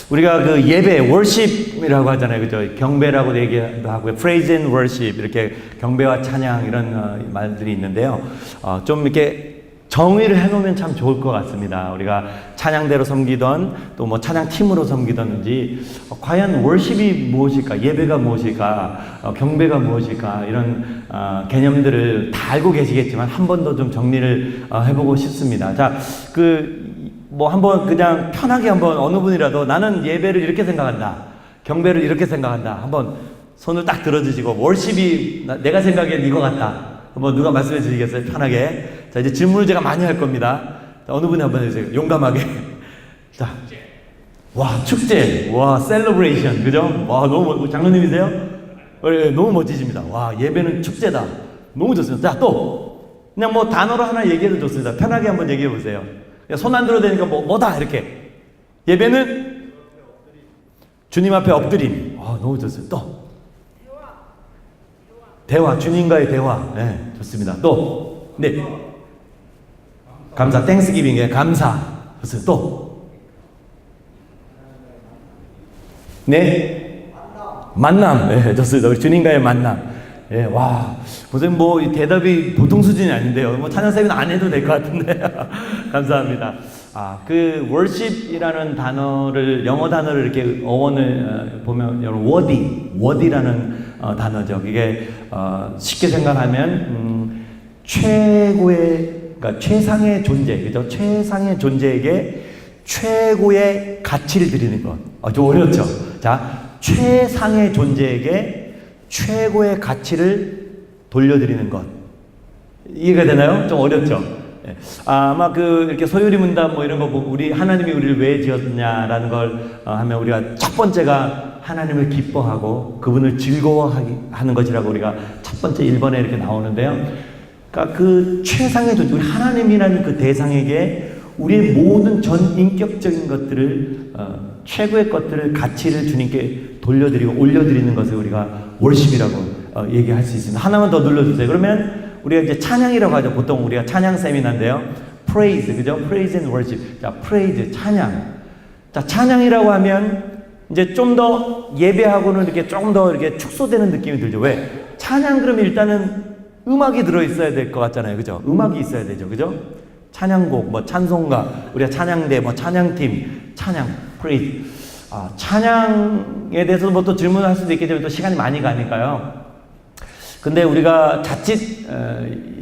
우리가 그 예배, 월십이라고 하잖아요. 그죠? 경배라고 얘기도 하고요. praise and worship. 이렇게 경배와 찬양 이런 말들이 있는데요. 좀 이렇게 정의를 해놓으면 참 좋을 것 같습니다. 우리가 찬양대로 섬기던 또 뭐 찬양팀으로 섬기던지 과연 월십이 무엇일까? 예배가 무엇일까? 경배가 무엇일까? 이런 개념들을 다 알고 계시겠지만 한 번 더 좀 정리를 해보고 싶습니다. 자, 뭐 한번 그냥 편하게 한번 어느 분이라도 나는 예배를 이렇게 생각한다, 경배를 이렇게 생각한다, 한번 손을 딱 들어주시고 월십이 내가 생각엔 이거 같다, 한번 누가 말씀해 주시겠어요? 편하게. 자, 이제 질문을 제가 많이 할 겁니다. 자, 어느 분이 한번 해주세요. 용감하게. 자, 와, 축제, 와, 셀러브레이션, 그죠? 와, 너무 장로님이세요? 네, 너무 멋지십니다. 와, 예배는 축제다. 너무 좋습니다. 자, 또 그냥 뭐 단어로 하나 얘기해도 좋습니다. 편하게 한번 얘기해 보세요. 손 안 들어도 되니까 뭐다 이렇게. 예배는 주님 앞에 엎드림. 너무 좋습니다. 또 대화, 주님과의 대화. 네, 좋습니다. 또 네, 감사, 땡스기빙에 감사. 좋습니다. 또 네, 만남. 네, 좋습니다. 우리 주님과의 만남. 예, 와, 무슨 뭐 대답이 보통 수준이 아닌데요. 뭐 찬양 세미나 안 해도 될 것 같은데. 감사합니다. 그 worship이라는 단어를, 영어 단어를 이렇게 어원을 보면 여러분 word이라는 단어죠. 이게 쉽게 생각하면 최고의 그러니까 최상의 존재, 그죠? 최상의 존재에게 최고의 가치를 드리는 것. 좀 어렵죠? 자, 최상의 존재에게 최고의 가치를 돌려드리는 것. 이해가 되나요? 좀 어렵죠? 아마 이렇게 소요리 문답 뭐 이런 거 보고 우리 하나님이 우리를 왜 지었냐라는 걸 하면 우리가 첫 번째가 하나님을 기뻐하고 그분을 즐거워하게 하는 것이라고 우리가 첫 번째 1번에 이렇게 나오는데요. 그러니까 그 최상의 존재, 우리 하나님이라는 그 대상에게 우리의 모든 전 인격적인 것들을 최고의 것들을 가치를 주님께 돌려드리고 올려드리는 것을 우리가 월십이라고 얘기할 수 있습니다. 하나만 더 눌러주세요. 그러면 우리가 이제 찬양이라고 하죠. 보통 우리가 찬양 세미나인데요. praise, 그죠? praise and worship. 자, praise, 찬양. 자, 찬양이라고 하면 이제 좀 더 예배하고는 이렇게 조금 더 이렇게 축소되는 느낌이 들죠. 왜? 찬양 그러면 일단은 음악이 들어있어야 될 것 같잖아요. 그죠? 음악이 있어야 되죠. 그죠? 찬양곡, 뭐 찬송가, 우리가 찬양대, 뭐 찬양팀, 찬양, praise. 찬양에 대해서 뭐 또 질문할 수도 있게 되면 또 시간이 많이 가니까요. 근데 우리가 자칫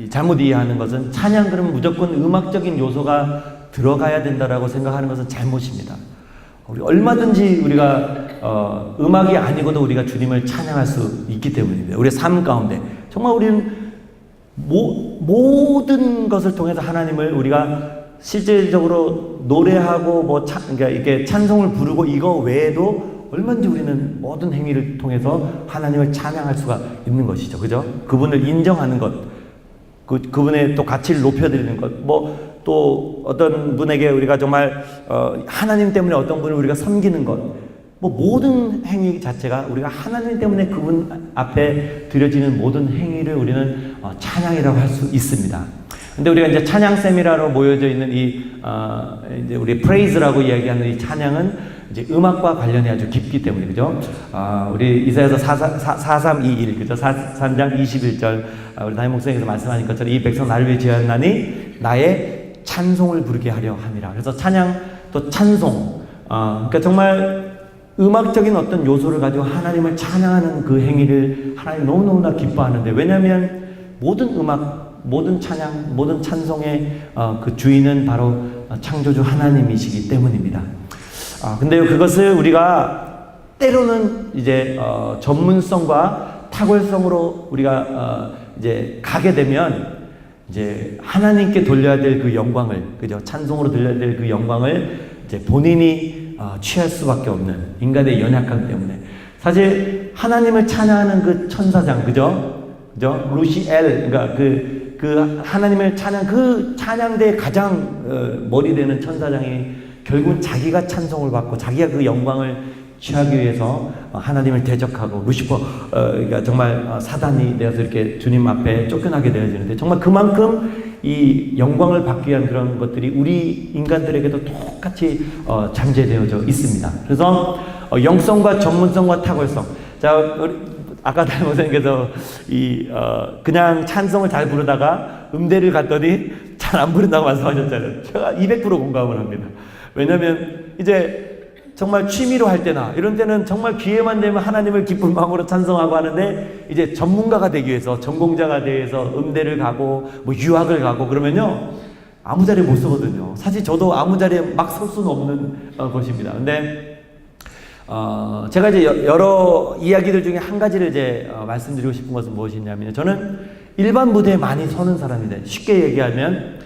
잘못 이해하는 것은 찬양 그러면 무조건 음악적인 요소가 들어가야 된다라고 생각하는 것은 잘못입니다. 우리 얼마든지 우리가 음악이 아니고도 우리가 주님을 찬양할 수 있기 때문입니다. 우리의 삶 가운데 정말 우리는 모든 것을 통해서 하나님을 우리가 실질적으로 노래하고 그러니까 이렇게 찬송을 부르고 이거 외에도 얼마든지 우리는 모든 행위를 통해서 하나님을 찬양할 수가 있는 것이죠. 그죠? 그분을 인정하는 것, 그분의 또 가치를 높여드리는 것, 또 어떤 분에게 우리가 정말 하나님 때문에 어떤 분을 우리가 섬기는 것, 모든 행위 자체가 우리가 하나님 때문에 그분 앞에 드려지는 모든 행위를 우리는 찬양이라고 할 수 있습니다. 근데 우리가 이제 찬양 세미나로 모여져 있는 이제 우리 프레이즈라고 이야기하는 이 찬양은 이제 음악과 관련이 아주 깊기 때문에, 그죠? 우리 이사야서 4321, 그죠? 3장 21절, 우리 담임 목사님께서 말씀하신 것처럼 이 백성 나를 위해 지었나니 나의 찬송을 부르게 하려 함이라. 그래서 찬양, 또 찬송, 그러니까 정말 음악적인 어떤 요소를 가지고 하나님을 찬양하는 그 행위를 하나님 너무너무나 기뻐하는데, 왜냐하면 모든 음악, 모든 찬양, 모든 찬송의 그 주인은 바로 창조주 하나님이시기 때문입니다. 근데 그것을 우리가 때로는 이제 전문성과 탁월성으로 우리가 이제 가게 되면 이제 하나님께 돌려야 될 그 영광을, 그죠? 찬송으로 돌려야 될 그 영광을 이제 본인이 취할 수밖에 없는 인간의 연약함 때문에. 사실 하나님을 찬양하는 그 천사장, 그죠? 루시엘, 그러니까 그 하나님을 그 찬양대의 가장 머리 되는 천사장이 결국은 자기가 찬송을 받고 자기가 그 영광을 취하기 위해서 하나님을 대적하고 루시퍼, 그러니까 정말 사단이 되어서 이렇게 주님 앞에 쫓겨나게 되어지는데, 정말 그만큼 이 영광을 받기 위한 그런 것들이 우리 인간들에게도 똑같이 잠재되어져 있습니다. 그래서 영성과 전문성과 탁월성. 자, 아까 담임 목사님께서 그냥 찬송을 잘 부르다가 음대를 갔더니 잘 안 부른다고 말씀하셨잖아요. 제가 200% 공감을 합니다. 왜냐하면 이제 정말 취미로 할 때나 이런 때는 정말 기회만 되면 하나님을 기쁜 마음으로 찬송하고 하는데, 이제 전문가가 되기 위해서, 전공자가 되기 위해서 음대를 가고 유학을 가고 그러면요 아무 자리에 못 서거든요. 사실 저도 아무 자리에 막 설 수는 없는 것입니다. 근데 제가 이제 여러 이야기들 중에 한 가지를 이제 말씀드리고 싶은 것은 무엇이냐면, 저는 일반 무대에 많이 서는 사람인데, 쉽게 얘기하면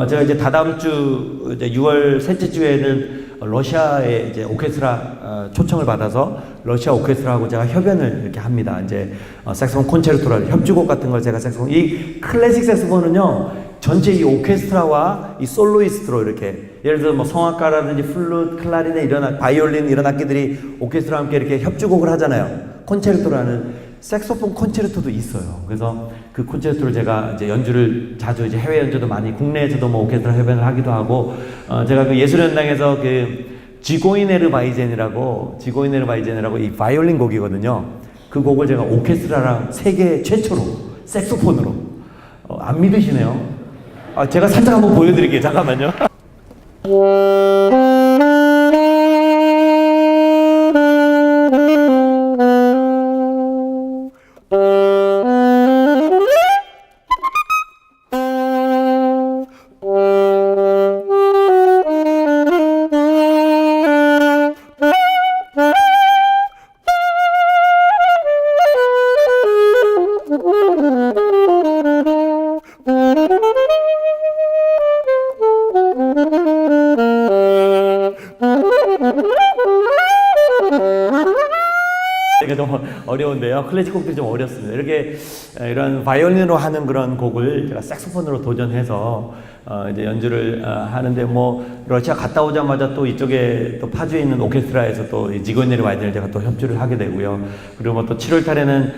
제가 이제 다다음 주 이제 6월 셋째 주에는 러시아의 이제 오케스트라 초청을 받아서 러시아 오케스트라하고 제가 협연을 이렇게 합니다. 이제 색소폰 콘체르토라는 협주곡 같은 걸 제가 이 클래식 색소폰은요 전체 이 오케스트라와 이 솔로이스트로 이렇게, 예를 들어 성악가라든지 플룻, 클라리넷 바이올린 이런 악기들이 오케스트라와 함께 이렇게 협주곡을 하잖아요. 콘체르토라는 색소폰 콘체르토도 있어요. 그래서 그 콘체르토를 제가 이제 연주를 자주 이제 해외 연주도 많이, 국내에서도 오케스트라 협연을 하기도 하고, 제가 그 예술연당에서 그 지고이네르 바이젠이라고 이 바이올린 곡이거든요. 그 곡을 제가 오케스트라랑 세계 최초로 색소폰으로, 안 믿으시네요. 제가 살짝 한번 보여드릴게요. 잠깐만요. 하기가 좀 어려운데요. 클래식 곡들이 좀 어렵습니다. 이렇게 이런 바이올린으로 하는 그런 곡을 제가 색소폰으로 도전해서 이제 연주를 하는데, 뭐 러시아 갔다 오자마자 또 이쪽에 또 파주에 있는 오케스트라에서 또 지고니르 와이든을 제가 또 협주를 하게 되고요. 그리고 뭐 또 7월 달에는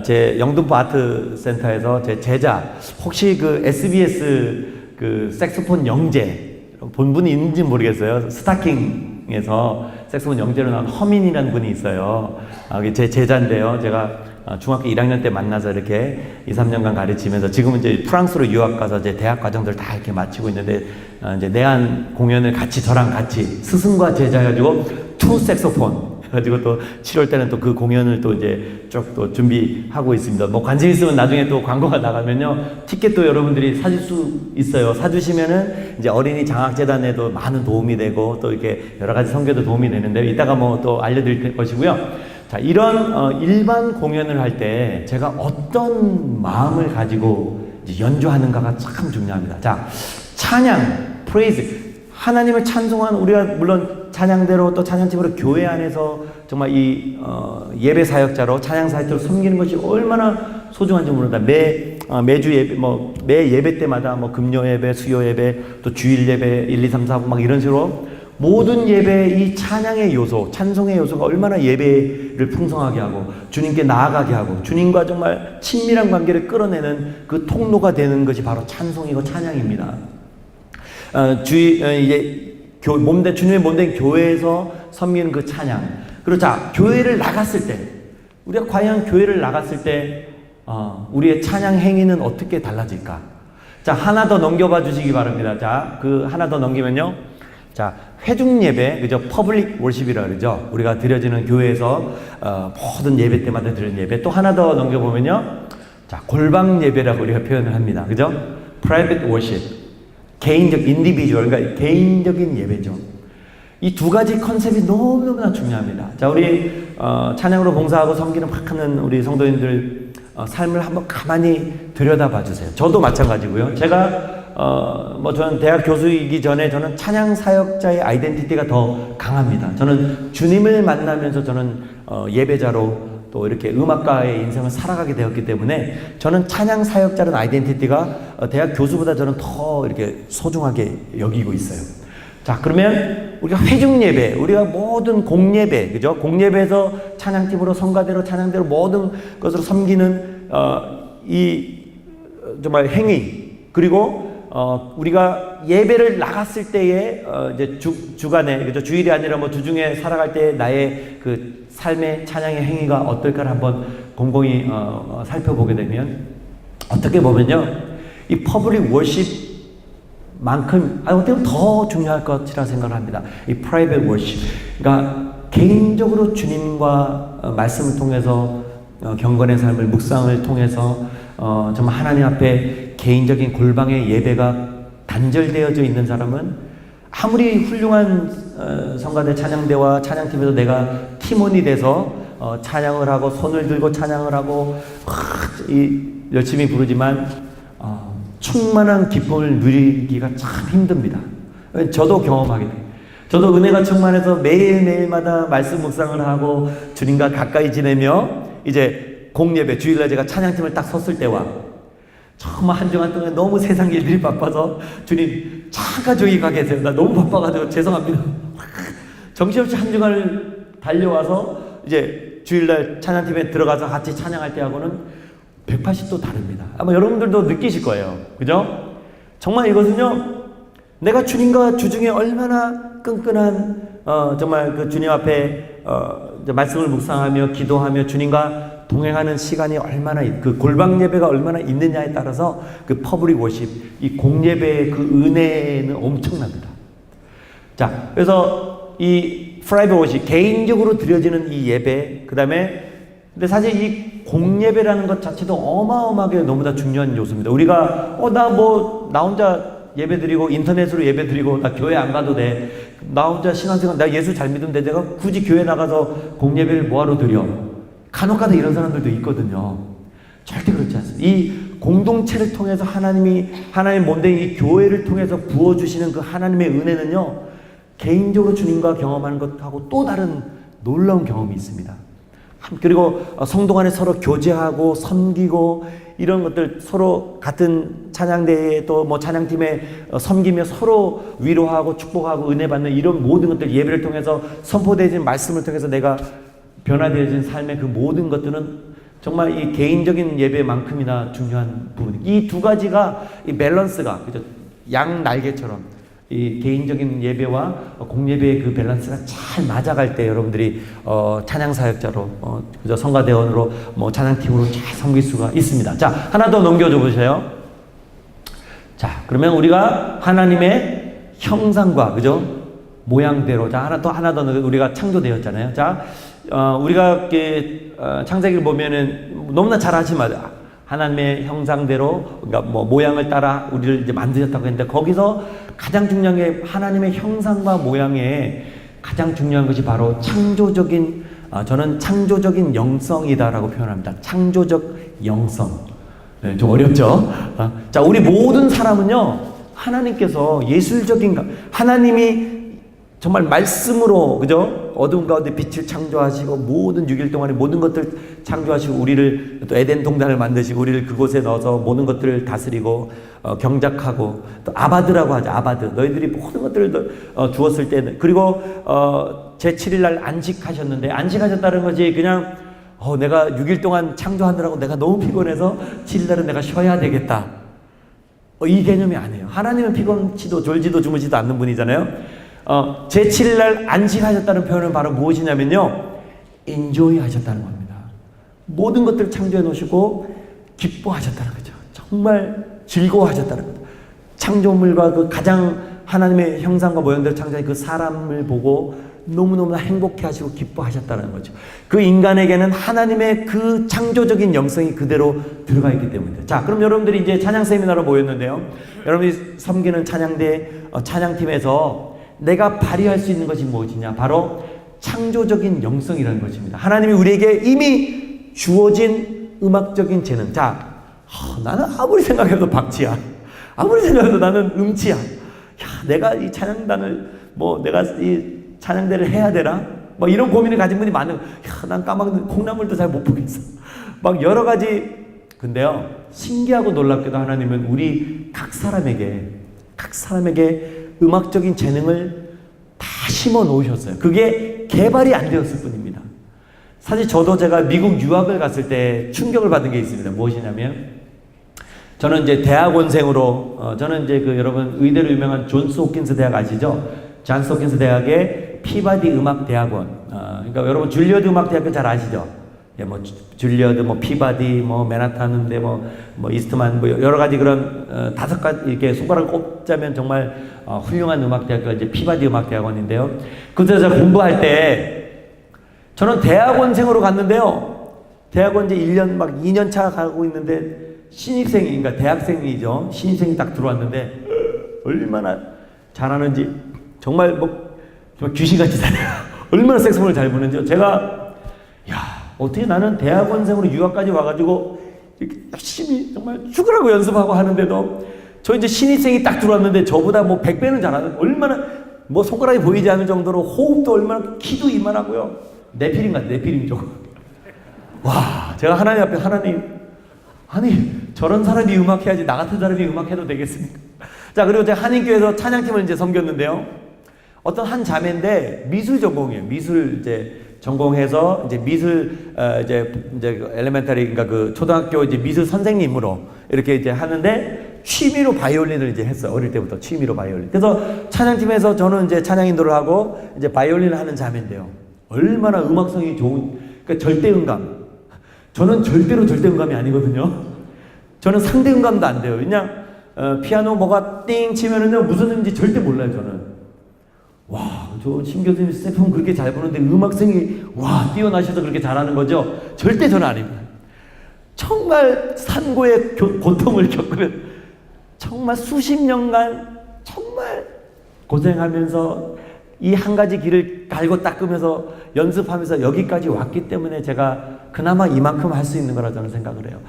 제 영등포 아트 센터에서 제 제자, 혹시 그 SBS 그 색소폰 영재 본 분이 있는지 모르겠어요. 스타킹에서 색소폰 영재로 나온 허민이라는 분이 있어요. 제 제자인데요. 제가 중학교 1학년 때 만나서 이렇게 2, 3년간 가르치면서 지금은 이제 프랑스로 유학 가서 이제 대학 과정들 다 이렇게 마치고 있는데, 이제 내한 공연을 같이 저랑 같이 스승과 제자 해가지고 투 색소폰 해가지고 또 7월 때는 또 그 공연을 또 이제 쭉 또 준비하고 있습니다. 뭐 관심 있으면 나중에 또 광고가 나가면요, 티켓도 여러분들이 사줄 수 있어요. 사주시면은 이제 어린이 장학재단에도 많은 도움이 되고 또 이렇게 여러 가지 선교도 도움이 되는데, 이따가 뭐 또 알려드릴 것이고요. 자, 이런 일반 공연을 할 때 제가 어떤 마음을 가지고 이제 연주하는가가 참 중요합니다. 자, 찬양, 프레이즈, 하나님을 찬송한, 우리가 물론 찬양대로 또 찬양팀으로 교회 안에서 정말 이 예배 사역자로 찬양 사역자로 섬기는 것이 얼마나 소중한지 모른다. 매주 예배, 매 예배 때마다 금요 예배, 수요 예배, 또 주일 예배 1, 2, 3, 4분 막 이런 식으로 모든 예배에 이 찬양의 요소, 찬송의 요소가 얼마나 예배를 풍성하게 하고 주님께 나아가게 하고 주님과 정말 친밀한 관계를 끌어내는 그 통로가 되는 것이 바로 찬송이고 찬양입니다. 이제 주님의 몸된 교회에서 섬기는 그 찬양. 그리고 자, 교회를 나갔을 때, 우리가 과연 교회를 나갔을 때 우리의 찬양 행위는 어떻게 달라질까? 자, 하나 더 넘겨봐 주시기 바랍니다. 자, 그 하나 더 넘기면요. 자, 회중 예배, 그죠? 퍼블릭 월십이라 그러죠. 우리가 드려지는 교회에서 모든 예배 때마다 드리는 예배. 또 하나 더 넘겨보면요. 자, 골방 예배라고 우리가 표현을 합니다. 그죠? private worship. 개인적, 인디비주얼, 그러니까 개인적인 예배죠. 이 두 가지 컨셉이 너무너무나 중요합니다. 자, 우리 찬양으로 봉사하고 섬기는 막 하는 우리 성도님들 삶을 한번 가만히 들여다봐 주세요. 저도 마찬가지고요. 제가 저는 대학 교수이기 전에 저는 찬양 사역자의 아이덴티티가 더 강합니다. 저는 주님을 만나면서 저는 예배자로 또 이렇게 음악가의 인생을 살아가게 되었기 때문에 저는 찬양 사역자라는 아이덴티티가 대학 교수보다 저는 더 이렇게 소중하게 여기고 있어요. 자, 그러면 우리가 회중 예배, 우리가 모든 공예배, 그죠? 공예배에서 찬양팀으로 성가대로 찬양대로 모든 것으로 섬기는 이 정말 행위, 그리고 우리가 예배를 나갔을 때에 이제 주간에, 그죠? 주일이 아니라 뭐 주중에 살아갈 때 나의 그 삶의 찬양의 행위가 어떨까를 한번 곰곰이 살펴보게 되면, 어떻게 보면요, 이 퍼블릭 워십만큼 어떻게 보면 더 중요할 것이라 생각을 합니다. 이 프라이빗 워십, 그러니까 개인적으로 주님과 말씀을 통해서 경건의 삶을, 묵상을 통해서 정말 하나님 앞에 개인적인 골방의 예배가 단절되어져 있는 사람은 아무리 훌륭한 성가대 찬양대와 찬양팀에서 내가 팀원이 돼서 찬양을 하고 손을 들고 찬양을 하고 열심히 부르지만 충만한 기쁨을 누리기가 참 힘듭니다. 저도 경험하게 돼요. 저도 은혜가 충만해서 매일매일마다 말씀 묵상을 하고 주님과 가까이 지내며 이제 공예배, 주일날 제가 찬양팀을 딱 섰을 때와 정말 한 주간 동안 너무 세상 일들이 바빠서 주님 잠깐 저기 가 계세요. 나 너무 바빠가지고 죄송합니다. 정신없이 한 주간을 달려와서 이제 주일날 찬양팀에 들어가서 같이 찬양할 때하고는 180도 다릅니다. 아마 여러분들도 느끼실 거예요. 그죠? 정말 이것은요, 내가 주님과 주중에 얼마나 끈끈한 정말 그 주님 앞에 말씀을 묵상하며 기도하며 주님과 동행하는 시간이 얼마나, 그 골방 예배가 얼마나 있느냐에 따라서 그 퍼블릭 워십, 이 공예배의 그 은혜는 엄청납니다. 자, 그래서 이 프라이빗 워십, 개인적으로 드려지는 이 예배, 그 다음에 근데 사실 이 공예배라는 것 자체도 어마어마하게 너무나 중요한 요소입니다. 우리가 나 혼자 예배 드리고 인터넷으로 예배 드리고 나 교회 안 가도 돼, 나 혼자 신앙생활, 나 예수 잘 믿으면 돼, 내가 굳이 교회 나가서 공예배를 뭐하러 드려? 간혹가다 이런 사람들도 있거든요. 절대 그렇지 않습니다. 이 공동체를 통해서 하나님 몸된 이 교회를 통해서 부어주시는 그 하나님의 은혜는요, 개인적으로 주님과 경험하는 것하고 또 다른 놀라운 경험이 있습니다. 그리고 성도 간에 서로 교제하고 섬기고 이런 것들 서로 같은 찬양대회 또 뭐 찬양팀에 섬기며 서로 위로하고 축복하고 은혜 받는 이런 모든 것들 예배를 통해서 선포되어진 말씀을 통해서 내가 변화되어진 삶의 그 모든 것들은 정말 이 개인적인 예배만큼이나 중요한 부분. 이 두 가지가 이 밸런스가 그죠? 양 날개처럼 이 개인적인 예배와 공예배의 그 밸런스가 잘 맞아갈 때 여러분들이 찬양 사역자로 그죠? 성가대원으로 뭐 찬양팀으로 잘 섬길 수가 있습니다. 자, 하나 더 넘겨줘 보세요. 자, 그러면 우리가 하나님의 형상과 그죠? 모양대로 자 하나 더 우리가 창조되었잖아요. 자, 우리가 창세기를 보면은 너무나 잘 아시지만 하나님의 형상대로 그러니까 뭐 모양을 따라 우리를 이제 만드셨다고 했는데 거기서 가장 중요한 게 하나님의 형상과 모양에 가장 중요한 것이 바로 창조적인 저는 창조적인 영성이다라고 표현합니다. 창조적 영성. 네, 좀 어렵죠? 자, 우리 모든 사람은요 하나님께서 예술적인 하나님이 정말 말씀으로 그죠? 어두운 가운데 빛을 창조하시고 모든 6일 동안에 모든 것들 창조하시고 우리를 또 에덴 동산을 만드시고 우리를 그곳에 넣어서 모든 것들을 다스리고 경작하고 또 아바드라고 하죠. 아바드. 너희들이 모든 것들을 주었을 때 그리고 제7일 날 안식하셨는데 안식하셨다는 것이 그냥 내가 6일 동안 창조하느라고 내가 너무 피곤해서 7일 날은 내가 쉬어야 되겠다. 이 개념이 아니에요. 하나님은 피곤치도 졸지도 주무지도 않는 분이잖아요. 제7일 안식하셨다는 표현은 바로 무엇이냐면요. 인조이 하셨다는 겁니다. 모든 것들을 창조해 놓으시고 기뻐하셨다는 거죠. 정말 즐거워하셨다는 거죠. 창조물과 그 가장 하나님의 형상과 모양대로 창조한 그 사람을 보고 너무너무 행복해 하시고 기뻐하셨다는 거죠. 그 인간에게는 하나님의 그 창조적인 영성이 그대로 들어가 있기 때문입니다. 자, 그럼 여러분들이 이제 찬양 세미나로 모였는데요. 여러분이 섬기는 찬양대, 찬양팀에서 내가 발휘할 수 있는 것이 무엇이냐? 바로 창조적인 영성이라는 것입니다. 하나님이 우리에게 이미 주어진 음악적인 재능. 자, 나는 아무리 생각해도 박치야. 아무리 생각해도 나는 음치야. 내가 이 찬양단을 내가 이 찬양대를 해야 되나? 이런 고민을 가진 분이 많은. 난 까마귀 콩나물도 잘 못 보겠어. 여러 가지. 근데요, 신기하고 놀랍게도 하나님은 우리 각 사람에게 음악적인 재능을 다 심어 놓으셨어요. 그게 개발이 안 되었을 뿐입니다. 사실 저도 제가 미국 유학을 갔을 때 충격을 받은 게 있습니다. 무엇이냐면 저는 이제 대학원생으로 저는 이제 여러분 의대로 유명한 존스 홉킨스 대학 아시죠? 존스 홉킨스 대학의 피바디 음악 대학원. 그러니까 여러분 줄리어드 음악 대학교 잘 아시죠? 줄리어드, 피바디, 맨하탄인데, 이스트만, 여러 가지 그런, 5가지, 이렇게 손가락 꼽자면 정말, 훌륭한 음악대학교가 이제 피바디 음악대학원인데요. 그래서 공부할 때, 저는 대학원생으로 갔는데요. 대학원 이제 1년, 2년 차 가고 있는데, 신입생이, 그러니까 대학생이죠. 신입생이 딱 들어왔는데, 얼마나 잘하는지, 정말 귀신같이 잘해요. 얼마나 색소폰을 잘 부는지요. 제가, 어떻게 나는 대학원생으로 유학까지 와가지고 이렇게 열심히 정말 죽으라고 연습하고 하는데도 저 이제 신입생이 딱 들어왔는데 저보다 100배는 잘하는 얼마나 손가락이 보이지 않을 정도로 호흡도 얼마나 키도 이만하고요. 네피림 같아. 네피림족. 와, 제가 하나님 앞에 아니 저런 사람이 음악해야지 나 같은 사람이 음악해도 되겠습니까? 자, 그리고 제가 한인교회에서 찬양팀을 이제 섬겼는데요. 어떤 한 자매인데 미술 전공이에요. 미술 이제 전공해서 이제 미술 이제 엘레멘터리 그러니까 그 초등학교 이제 미술 선생님으로 이렇게 이제 하는데 취미로 바이올린을 이제 했어요. 어릴 때부터 취미로 바이올린. 그래서 찬양팀에서 저는 이제 찬양 인도를 하고 이제 바이올린을 하는 자매인데요. 얼마나 음악성이 좋은 그러니까 절대음감. 저는 절대로 절대음감이 아니거든요. 저는 상대음감도 안 돼요. 그냥 피아노 뭐가 띵 치면은요 무슨 음인지 절대 몰라요. 저는. 와, 저 심 교수님 색소폰 그렇게 잘 부는데 음악성이 뛰어나셔서 그렇게 잘하는 거죠? 절대 저는 아닙니다. 정말 산고의 고통을 겪으면 정말 수십 년간 정말 고생하면서 이 한 가지 길을 갈고 닦으면서 연습하면서 여기까지 왔기 때문에 제가 그나마 이만큼 할 수 있는 거라 저는 생각을 해요.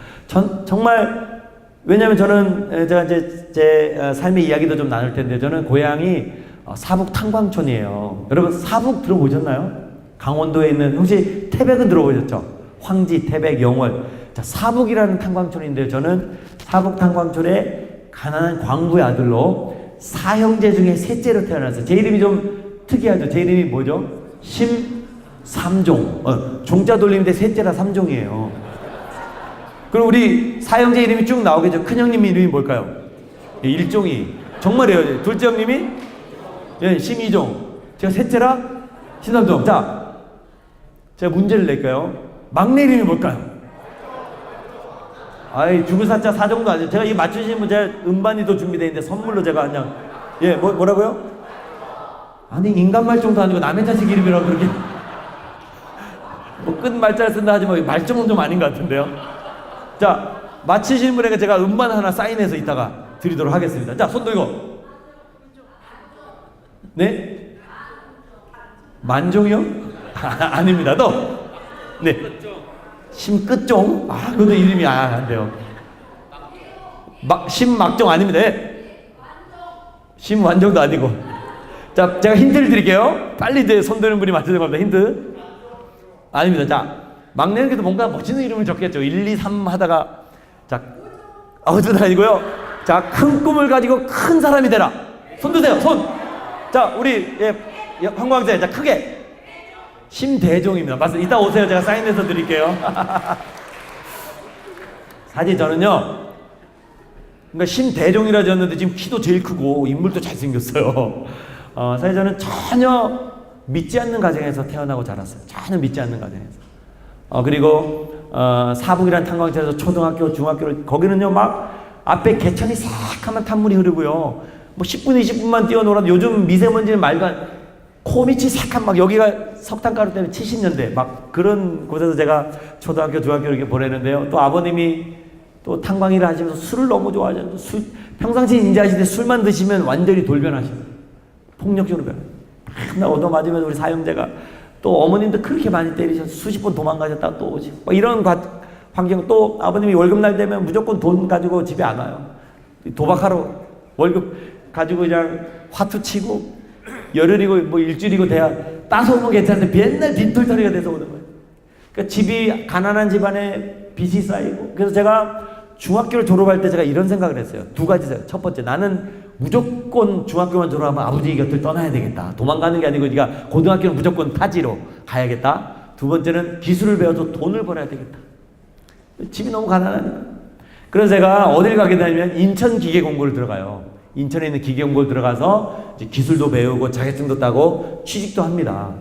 정말 왜냐하면 저는 제가 이제 제 삶의 이야기도 좀 나눌 텐데 저는 고향이 사북 탄광촌이에요. 여러분 사북 들어보셨나요? 강원도에 있는, 혹시 태백은 들어보셨죠? 황지, 태백, 영월. 자, 사북이라는 탄광촌인데요. 저는 사북 탄광촌의 가난한 광부의 아들로 사형제 중에 셋째로 태어났어요. 제 이름이 좀 특이하죠. 제 이름이 뭐죠? 심삼종. 종자 돌리는데 셋째라 삼종이에요. 그리고 우리 사형제 이름이 쭉 나오겠죠. 큰형님 이름이 뭘까요? 예, 일종이. 정말이에요. 둘째 형님이 예, 심이종. 제가 셋째라 심삼종. 자, 제가 문제를 낼까요? 막내 이름이 뭘까요? 아이, 죽을 사자 사정도 아니죠. 제가 이 맞추시는 문제 음반이도 준비되어 있는데 선물로 제가 그냥, 예, 뭐라고요? 아니, 인간 말종도 아니고 남의 자식 이름이라고 그렇게. 뭐, 끝 말자를 쓴다 하지만 말종은 좀 아닌 것 같은데요. 자, 맞히시는 분에게 제가 음반 하나 사인해서 이따가 드리도록 하겠습니다. 자, 손 들고. 네? 만종이요? 아닙니다. 또. 네. 심끝종? 아, 그것도 이름이 안 돼요. 심막종 아닙니다. 네. 심완종도 아니고. 자, 제가 힌트를 드릴게요. 빨리 이제 손 드는 분이 맞추는 겁니다. 힌트. 아닙니다. 자, 막내는 그래도 뭔가 멋있는 이름을 적겠죠. 1, 2, 3 하다가. 자, 그것도 아니고요. 자, 큰 꿈을 가지고 큰 사람이 되라. 손 드세요. 손. 자, 우리, 예, 황광재. 자, 크게. 심대종입니다. 맞습니다. 이따 오세요. 제가 사인해서 드릴게요. 사실 저는요, 그러니까 심대종이라 지었는데 지금 키도 제일 크고 인물도 잘생겼어요. 사실 저는 전혀 믿지 않는 가정에서 태어나고 자랐어요. 전혀 믿지 않는 가정에서. 그리고 사북이라는 탄광촌에서 초등학교, 중학교를, 거기는요 막 앞에 개천이 새카만 탄물이 흐르고요. 뭐 10분, 20분만 뛰어놀아도 요즘 미세먼지는 말도 안, 코밑이 새칸 막, 여기가 석탄가루 때문에 70년대 막 그런 곳에서 제가 초등학교, 중학교 이렇게 보내는데요. 또 아버님이 또 탄광일을 하시면서 술을 너무 좋아하셔서 평상시 인지하시는데 술만 드시면 완전히 돌변하시고 폭력적으로 변해요. 맨날 얻어맞으면 우리 사형제가, 또 어머님도 그렇게 많이 때리셔서 수십 번 도망가셨다가 또 오시고 막 이런 환경. 또 아버님이 월급날 되면 무조건 돈 가지고 집에 안 와요. 도박하러 월급 가지고 그냥 화투 치고 열흘이고 뭐 일주일이고 돼야 따서 오면 괜찮은데 맨날 빈털터리가 돼서 오는 거예요. 그러니까 집이, 가난한 집안에 빚이 쌓이고. 그래서 제가 중학교를 졸업할 때 제가 이런 생각을 했어요. 두 가지세요. 첫 번째, 나는 무조건 중학교만 졸업하면 아버지 곁을 떠나야 되겠다. 도망가는 게 아니고 네가 고등학교는 무조건 타지로 가야겠다. 두 번째는 기술을 배워서 돈을 벌어야 되겠다. 집이 너무 가난하니까. 그래서 제가 어딜 가게 되냐면 인천기계공고를 들어가요. 인천에 있는 기계공고를 들어가서 이제 기술도 배우고 자격증도 따고 취직도 합니다.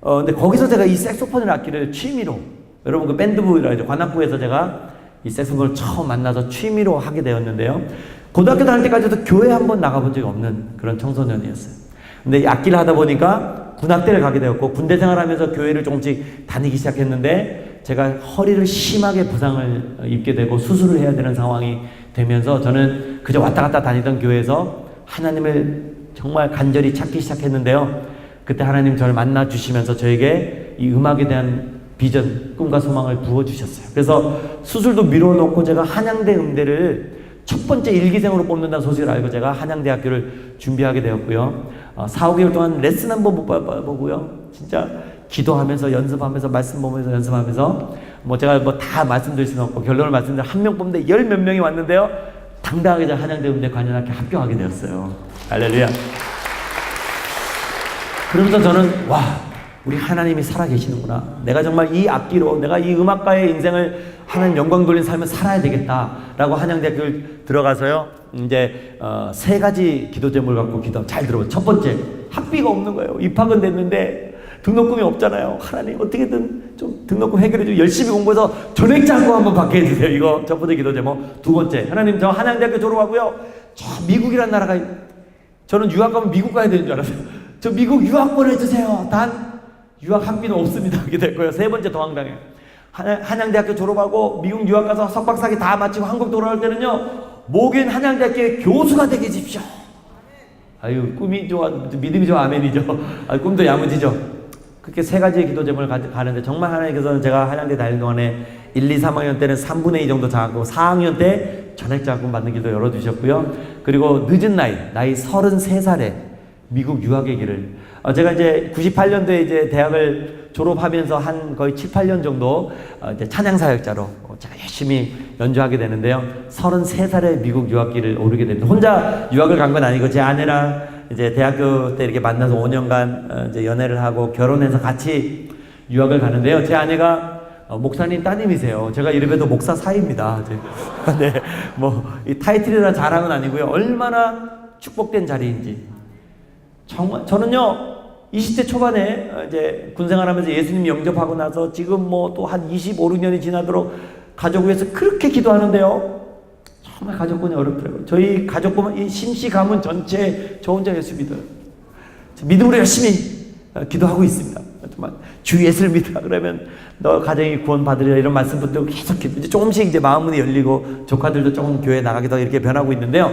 근데 거기서 제가 이 색소폰이라는 악기를 취미로, 여러분 그 밴드부라 이제 관악구에서 제가 이 색소폰을 처음 만나서 취미로 하게 되었는데요. 고등학교 다닐 때까지도 교회 한번 나가본 적이 없는 그런 청소년이었어요. 근데 이 악기를 하다 보니까 군악대를 가게 되었고, 군대 생활하면서 교회를 조금씩 다니기 시작했는데 제가 허리를 심하게 부상을 입게 되고 수술을 해야 되는 상황이 되면서 저는 그저 왔다 갔다 다니던 교회에서 하나님을 정말 간절히 찾기 시작했는데요. 그때 하나님 저를 만나 주시면서 저에게 이 음악에 대한 비전, 꿈과 소망을 부어주셨어요. 그래서 수술도 미뤄놓고 제가 한양대 음대를 첫 번째 일기생으로 뽑는다는 소식을 알고 제가 한양대학교를 준비하게 되었고요. 4, 5개월 동안 레슨 한번 못 받아보고요. 진짜 기도하면서 연습하면서 말씀 보면서 연습하면서 뭐 제가 뭐 다 말씀드릴 수는 없고 결론을 말씀드리면 한 명 뽑는데 10몇 명이 왔는데요. 당당하게 제가 한양대 음대 관현악회 합격하게 되었어요. 할렐루야. 그러면서 저는 와, 우리 하나님이 살아계시는구나. 내가 정말 이 악기로 내가 이 음악가의 인생을 하나님 영광 돌린 삶을 살아야 되겠다라고 한양대학교를 들어가서요. 이제 3가지 기도 제목을 갖고 기도. 잘 들어보세요. 첫 번째, 학비가 없는 거예요. 입학은 됐는데 등록금이 없잖아요. 하나님 어떻게든 좀 등록금 해결해 주고 열심히 공부해서 전액장고 한번 받게 해주세요. 이거 첫 번째 기도 제목. 두 번째, 하나님 저 한양대학교 졸업하고요. 저 미국이란 나라가, 저는 유학 가면 미국 가야 되는 줄 알았어요. 저 미국 유학 보내주세요. 단 유학 학비는 없습니다. 그렇게 될 거예요. 세 번째 도망당해요. 한양대학교 졸업하고 미국 유학 가서 석박사학위 다 마치고 한국 돌아올 때는요. 목요일 한양대학교의 교수가 되게 해주십시오. 아유, 꿈이 좋아, 믿음이 좋아, 아멘이죠. 꿈도 야무지죠. 그렇게 3가지의 기도 제목을 가는데 정말 하나님께서는 제가 한양대 다니는 동안에 1, 2, 3학년 때는 3분의 2 정도 장학금, 4학년 때 전액 장학금 받는 길도 열어주셨고요. 그리고 늦은 나이 33살에 미국 유학의 길을 제가 이제 98년도에 이제 대학을 졸업하면서 한 거의 7, 8년 정도 이제 찬양사역자로 제가 열심히 연주하게 되는데요. 33살에 미국 유학길을 오르게 됩니다. 혼자 유학을 간 건 아니고 제 아내랑 이제 대학교 때 이렇게 만나서 5년간 이제 연애를 하고 결혼해서 같이 유학을 가는데요. 제 아내가 목사님 따님이세요. 제가 이름에도 목사 사이입니다. 네, 뭐 이 타이틀이나 자랑은 아니고요. 얼마나 축복된 자리인지. 정말 저는요 20대 초반에 이제 군생활하면서 예수님 영접하고 나서 지금 뭐 또 한 25, 6년이 지나도록 가족 위해서 그렇게 기도하는데요. 정말 가족군이 어렵더라고요. 저희 가족 보면 이 심씨 가문 전체 저 혼자 예수 믿어요. 믿음으로 열심히 기도하고 있습니다. 정말 주 예수를 믿으라 그러면 너 가정이 구원받으리라 이런 말씀 붙들고 계속 기도. 이제 조금씩 이제 마음문이 열리고 조카들도 조금 교회 나가기도 이렇게 변하고 있는데요.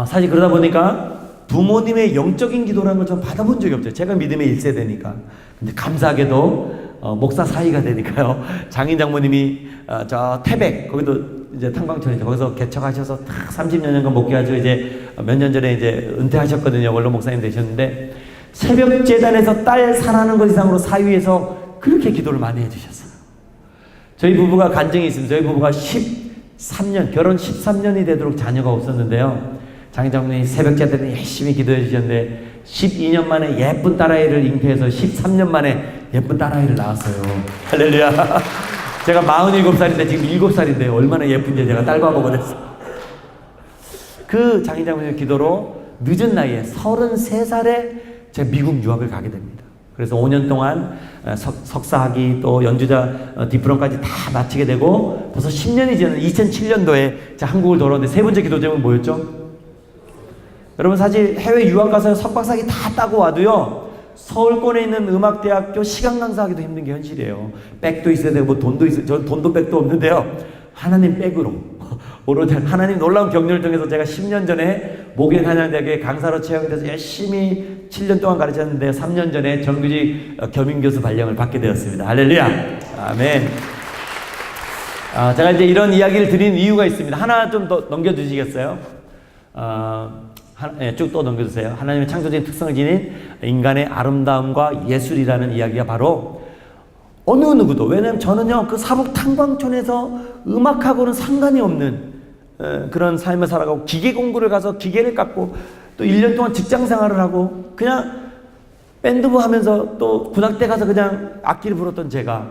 사실 그러다 보니까 부모님의 영적인 기도라는 걸 좀 받아본 적이 없어요. 제가 믿음의 1세대니까. 근데 감사하게도 목사 사이가 되니까요. 장인 장모님이 저 태백 거기도 이제 탕방촌이죠. 거기서 개척하셔서 딱 30년간 목회하시고 이제 몇 년 전에 이제 은퇴하셨거든요. 원로 목사님 되셨는데 새벽 재단에서 딸 살아나는 것 이상으로 사위에서 그렇게 기도를 많이 해주셨어요. 저희 부부가 간증이 있습니다. 저희 부부가 13년 결혼 13년이 되도록 자녀가 없었는데요. 장인장님이 새벽 재단에 열심히 기도해 주셨는데 12년 만에 예쁜 딸아이를 잉태해서 13년 만에 예쁜 딸아이를 낳았어요. 할렐루야. 제가 47살인데 지금 7살인데 얼마나 예쁜지 제가 딸바보가 됐어요. 그 장인장님의 기도로 늦은 나이에 33살에 제가 미국 유학을 가게 됩니다. 그래서 5년 동안 석사학위 또 연주자 디플롬까지 다 마치게 되고 벌써 10년이 지난 2007년도에 제가 한국을 돌아오는데 세 번째 기도 제목은 뭐였죠? 여러분 사실 해외 유학 가서 석박사학위 다 따고 와도요 서울권에 있는 음악대학교 시간 강사하기도 힘든 게 현실이에요. 백도 있어야 되고 뭐 돈도 있어요. 저 돈도 백도 없는데요. 하나님 백으로 오로지 하나님 놀라운 격려를 통해서 제가 10년 전에 목연 한양대학교에 강사로 채용돼서 열심히 7년 동안 가르쳤는데 3년 전에 정규직 겸임교수 발령을 받게 되었습니다. 할렐루야. 아멘. 제가 이제 이런 이야기를 드린 이유가 있습니다. 하나 좀 더 넘겨주시겠어요? 쭉 또 넘겨주세요. 하나님의 창조적인 특성을 지닌 인간의 아름다움과 예술이라는 이야기가 바로 어느 누구도, 왜냐면 저는요 그 사북 탄광촌에서 음악하고는 상관이 없는 그런 삶을 살아가고 기계 공부를 가서 기계를 깎고 또 1년 동안 직장 생활을 하고 그냥 밴드부 하면서 또 군악대 가서 그냥 악기를 불었던 제가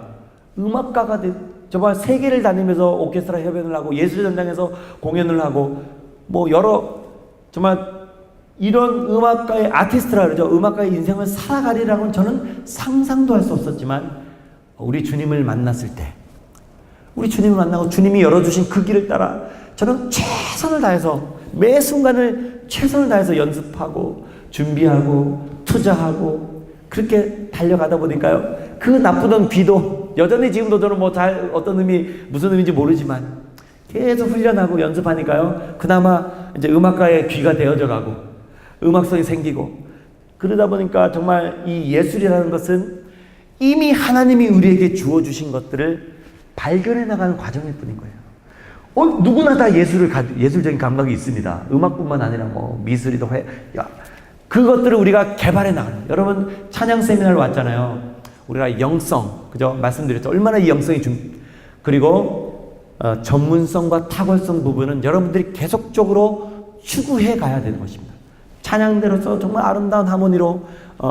음악가가 정말 세계를 다니면서 오케스트라 협연을 하고 예술 전당에서 공연을 하고 뭐 여러 정말 이런 음악가의 아티스트라 그러죠. 음악가의 인생을 살아가리라고는 저는 상상도 할 수 없었지만 우리 주님을 만났을 때 우리 주님을 만나고 주님이 열어주신 그 길을 따라 저는 최선을 다해서 매 순간을 최선을 다해서 연습하고 준비하고 투자하고 그렇게 달려가다 보니까요. 그 나쁘던 귀도 여전히 지금도 저는 뭐 잘 어떤 의미 무슨 의미인지 모르지만 계속 훈련하고 연습하니까요. 그나마 이제 음악가의 귀가 되어져 가고 음악성이 생기고 그러다 보니까 정말 이 예술이라는 것은 이미 하나님이 우리에게 주어주신 것들을 발견해 나가는 과정일 뿐인 거예요. 누구나 다 예술적인 감각이 있습니다. 음악뿐만 아니라 뭐 미술이도 그것들을 우리가 개발해 나가는. 여러분 찬양 세미나를 왔잖아요. 우리가 영성, 그죠? 말씀드렸죠. 얼마나 이 영성이 그리고 전문성과 탁월성 부분은 여러분들이 계속적으로 추구해 가야 되는 것입니다. 찬양대로서 정말 아름다운 하모니로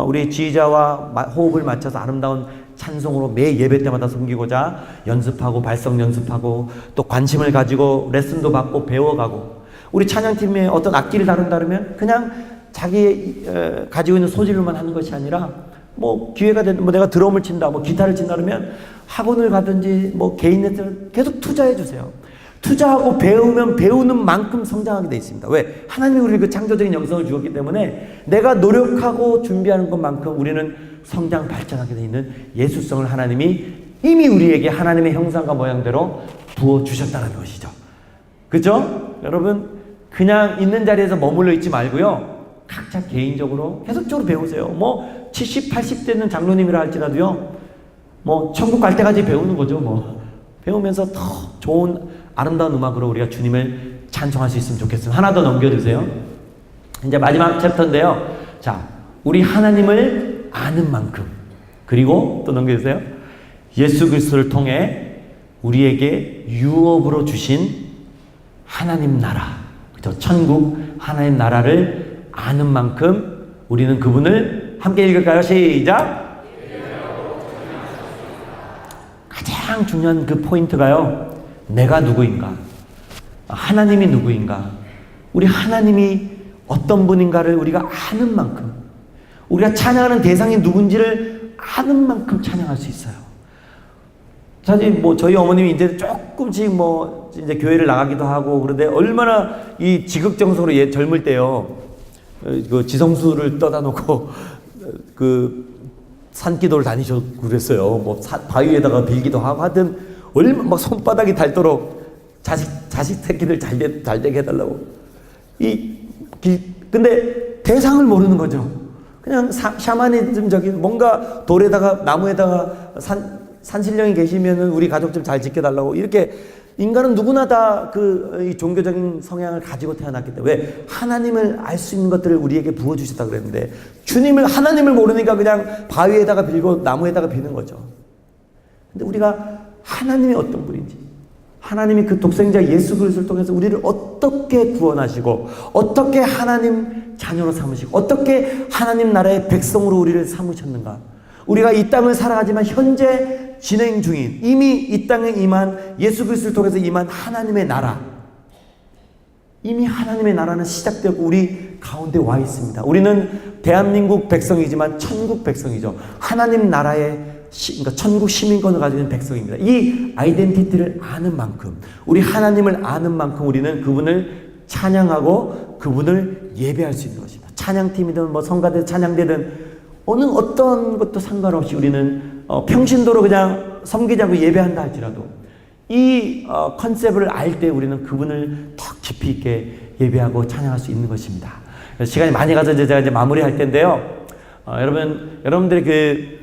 우리 지휘자와 호흡을 맞춰서 아름다운 찬송으로 매 예배 때마다 섬기고자 연습하고 발성 연습하고 또 관심을 가지고 레슨도 받고 배워가고 우리 찬양팀의 어떤 악기를 다룬다면 그냥 자기 가지고 있는 소질로만 하는 것이 아니라 뭐 기회가 되면 뭐 내가 드럼을 친다 뭐 기타를 친다 그러면 학원을 가든지 뭐 개인 레슨을 계속 투자해 주세요. 투자하고 배우면 배우는 만큼 성장하게 되어 있습니다. 왜? 하나님이 우리에게 그 창조적인 영성을 주었기 때문에 내가 노력하고 준비하는 것만큼 우리는 성장 발전하게 되어 있는 예술성을 하나님이 이미 우리에게 하나님의 형상과 모양대로 부어주셨다는 것이죠. 그죠? 여러분 그냥 있는 자리에서 머물러 있지 말고요. 각자 개인적으로 계속적으로 배우세요. 뭐 70, 80대는 장로님이라 할지라도요. 뭐 천국 갈 때까지 배우는 거죠. 뭐 배우면서 더 좋은 아름다운 음악으로 우리가 주님을 찬송할 수 있으면 좋겠습니다. 하나 더 넘겨주세요. 이제 마지막 챕터인데요. 자, 우리 하나님을 아는 만큼, 그리고 또 넘겨주세요. 예수 그리스도를 통해 우리에게 유업으로 주신 하나님 나라, 그죠? 천국 하나님 나라를 아는 만큼 우리는 그분을 함께 읽을까요? 시작! 가장 중요한 그 포인트가요, 내가 누구인가? 하나님이 누구인가? 우리 하나님이 어떤 분인가를 우리가 아는 만큼, 우리가 찬양하는 대상이 누군지를 아는 만큼 찬양할 수 있어요. 사실 뭐 저희 어머님이 이제 조금씩 뭐 이제 교회를 나가기도 하고 그런데 얼마나 이 지극정성으로 젊을 때요, 그 지성수를 떠다 놓고 그 산기도를 다니셨고 그랬어요. 뭐 바위에다가 빌기도 하고 하여튼 얼마 막 손바닥이 닳도록 자식 새끼들 잘 되게 해달라고. 근데 대상을 모르는 거죠. 그냥 샤머니즘적인 뭔가 돌에다가 나무에다가 산신령이 계시면은 우리 가족 좀 잘 지켜달라고, 이렇게 인간은 누구나 다 이 종교적인 성향을 가지고 태어났기 때문에, 왜 하나님을 알 수 있는 것들을 우리에게 부어주셨다 그랬는데, 하나님을 모르니까 그냥 바위에다가 빌고 나무에다가 비는 거죠. 근데 우리가 하나님이 어떤 분인지, 하나님이 그 독생자 예수 그리스도를 통해서 우리를 어떻게 구원하시고, 어떻게 하나님 자녀로 삼으시고, 어떻게 하나님 나라의 백성으로 우리를 삼으셨는가. 우리가 이 땅을 살아가지만 현재 진행 중인, 이미 이 땅에 임한 예수 그리스도를 통해서 임한 하나님의 나라, 이미 하나님의 나라는 시작되었고 우리 가운데 와 있습니다. 우리는 대한민국 백성이지만 천국 백성이죠. 하나님 나라의 그러니까 천국 시민권을 가지고 있는 백성입니다. 이 아이덴티티를 아는 만큼, 우리 하나님을 아는 만큼 우리는 그분을 찬양하고 그분을 예배할 수 있는 것입니다. 찬양팀이든 뭐 성가대 찬양대든 어떤 것도 상관없이 우리는 평신도로 그냥 섬기지 않고 예배한다 할지라도 이 컨셉을 알 때 우리는 그분을 더 깊이 있게 예배하고 찬양할 수 있는 것입니다. 시간이 많이 가서 제가 이제 마무리할 텐데요. 여러분들이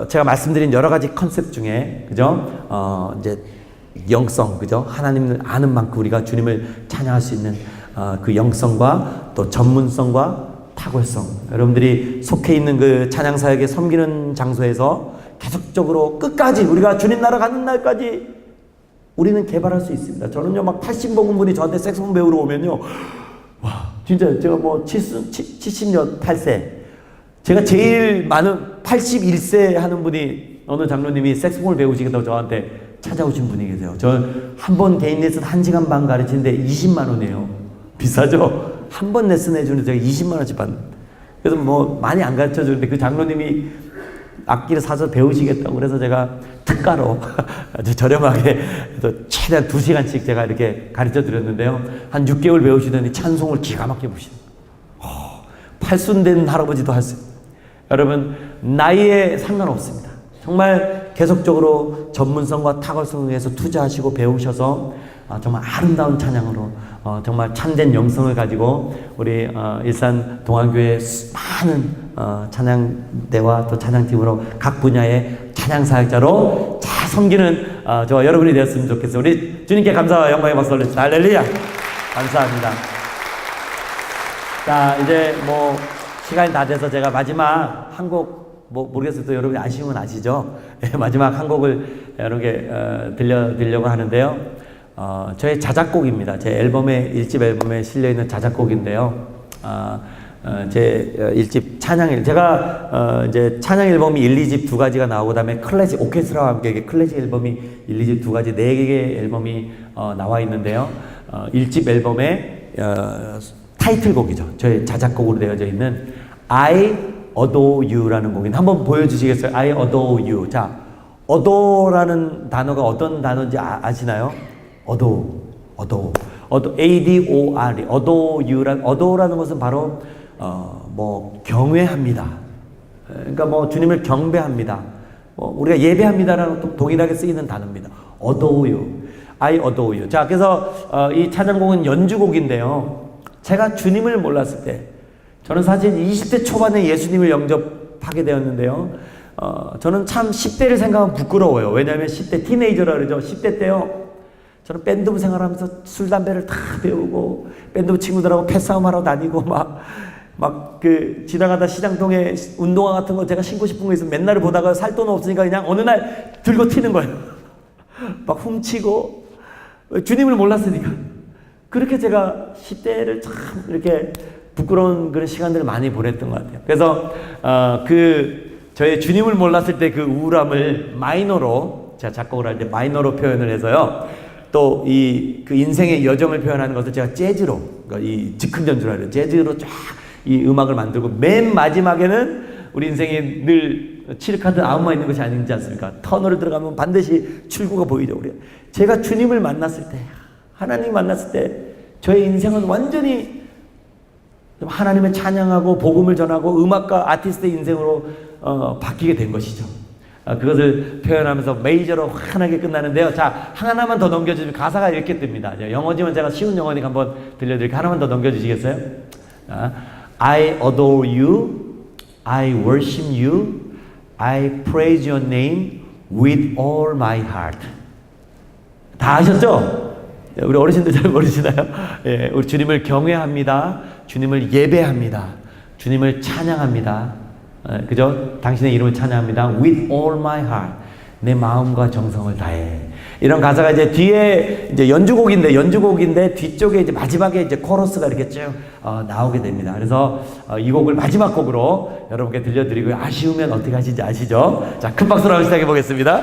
제가 말씀드린 여러 가지 컨셉 중에, 그죠? 이제 영성, 그죠? 하나님을 아는 만큼 우리가 주님을 찬양할 수 있는 그 영성과 또 전문성과 탁월성, 여러분들이 속해 있는 그 찬양사역에 섬기는 장소에서 계속적으로 끝까지 우리가 주님 나라 가는 날까지 우리는 개발할 수 있습니다. 저는요, 막 80먹은 분이 저한테 색소폰 배우러 오면요, 와, 진짜 제가 뭐 70년 8세, 제가 제일 많은 81세 하는 분이, 어느 장로님이 색소폰을 배우시겠다고 저한테 찾아오신 분이 계세요. 저 한 번 개인 레슨 1시간 반 가르치는데 20만 원이에요. 비싸죠? 한 번 레슨 해주는데 제가 20만 원씩 받는. 그래서 뭐 많이 안 가르쳐 주는데 그 장로님이 악기를 사서 배우시겠다고 그래서 제가 특가로 아주 저렴하게 최대한 2시간씩 제가 이렇게 가르쳐 드렸는데요. 한 6개월 배우시더니 찬송을 기가 막히게 부시는. 팔순된 할아버지도 할 수 있어요. 여러분, 나이에 상관없습니다. 정말 계속적으로 전문성과 탁월성에 의해서 투자하시고 배우셔서 정말 아름다운 찬양으로 정말 참된 영성을 가지고 우리 일산 동안교회 많은 찬양대와 또 찬양팀으로 각 분야의 찬양사역자로 잘 섬기는 저와 여러분이 되었으면 좋겠어요. 우리 주님께 감사와 영광의 박수 올립시다. 할렐루야. 감사합니다. 자, 이제 뭐 시간이 다 돼서 제가 마지막 한 곡, 뭐 모르겠어요. 또 여러분이 아시면 아시죠? 마지막 한 곡을 여러분께 들려드리려고 하는데요. 저의 자작곡입니다. 제 앨범에, 1집 앨범에 실려있는 자작곡인데요. 제 1집 찬양, 제가 이제 찬양 앨범이 1, 2집 두 가지가 나오고, 그 다음에 클래식, 오케스트라와 함께 클래식 앨범이 1, 2집 두 가지, 4개의 앨범이 나와 있는데요. 1집 앨범의 타이틀곡이죠. 저의 자작곡으로 되어져 있는 I Adore You라는 곡인데 한번 보여주시겠어요? I Adore You. 자, Adore라는 단어가 어떤 단어인지 아시나요? Adore, A-D-O-R-E, Adore라는 것은 바로 뭐 경외합니다. 그러니까 뭐 주님을 경배합니다. 우리가 예배합니다라는 동일하게 쓰이는 단어입니다. Adore You, I Adore You. 자, 그래서 이 찬양곡은 연주곡인데요. 제가 주님을 몰랐을 때, 저는 사실 20대 초반에 예수님을 영접하게 되었는데요. 저는 참 10대를 생각하면 부끄러워요. 왜냐하면 10대 티네이저라 그러죠. 10대 때요. 저는 밴드부 생활하면서 술, 담배를 다 배우고 밴드부 친구들하고 패싸움하러 다니고 막 막 그 지나가다 시장통에 운동화 같은 거 제가 신고 싶은 거 있으면 맨날 보다가 살 돈 없으니까 그냥 어느 날 들고 튀는 거예요. 막 훔치고 주님을 몰랐으니까. 그렇게 제가 10대를 참 이렇게 부끄러운 그런 시간들을 많이 보냈던 것 같아요. 그래서 저의 주님을 몰랐을 때 그 우울함을 마이너로, 제가 작곡을 할 때 마이너로 표현을 해서요. 또 그 인생의 여정을 표현하는 것을 제가 재즈로, 그러니까 이 즉흥 연주라 그래요. 재즈로 쫙 이 음악을 만들고 맨 마지막에는 우리 인생에 늘 칠카드 아웃만 있는 것이 아니지 않습니까? 터널을 들어가면 반드시 출구가 보이죠. 우리 제가 주님을 만났을 때, 하나님 만났을 때 저의 인생은 완전히 하나님을 찬양하고 복음을 전하고 음악가 아티스트의 인생으로 바뀌게 된 것이죠. 그것을 표현하면서 메이저로 환하게 끝나는데요. 자, 하나만 더 넘겨주시면 가사가 이렇게 뜹니다. 영어지만 제가 쉬운 영어니까 한번 들려드릴게요. 하나만 더 넘겨주시겠어요? I adore you, I worship you, I praise your name with all my heart. 다 아셨죠? 우리 어르신들 잘 모르시나요? 예, 우리 주님을 경외합니다. 주님을 예배합니다. 주님을 찬양합니다. 그죠? 당신의 이름을 찬양합니다. With all my heart. 내 마음과 정성을 다해. 이런 가사가 이제 뒤에 이제 연주곡인데 뒤쪽에 이제 마지막에 이제 코러스가 이렇게 쭉 나오게 됩니다. 그래서 이 곡을 마지막 곡으로 여러분께 들려드리고요. 아쉬우면 어떻게 하시는지 아시죠? 자, 큰 박수로 한번 시작해 보겠습니다.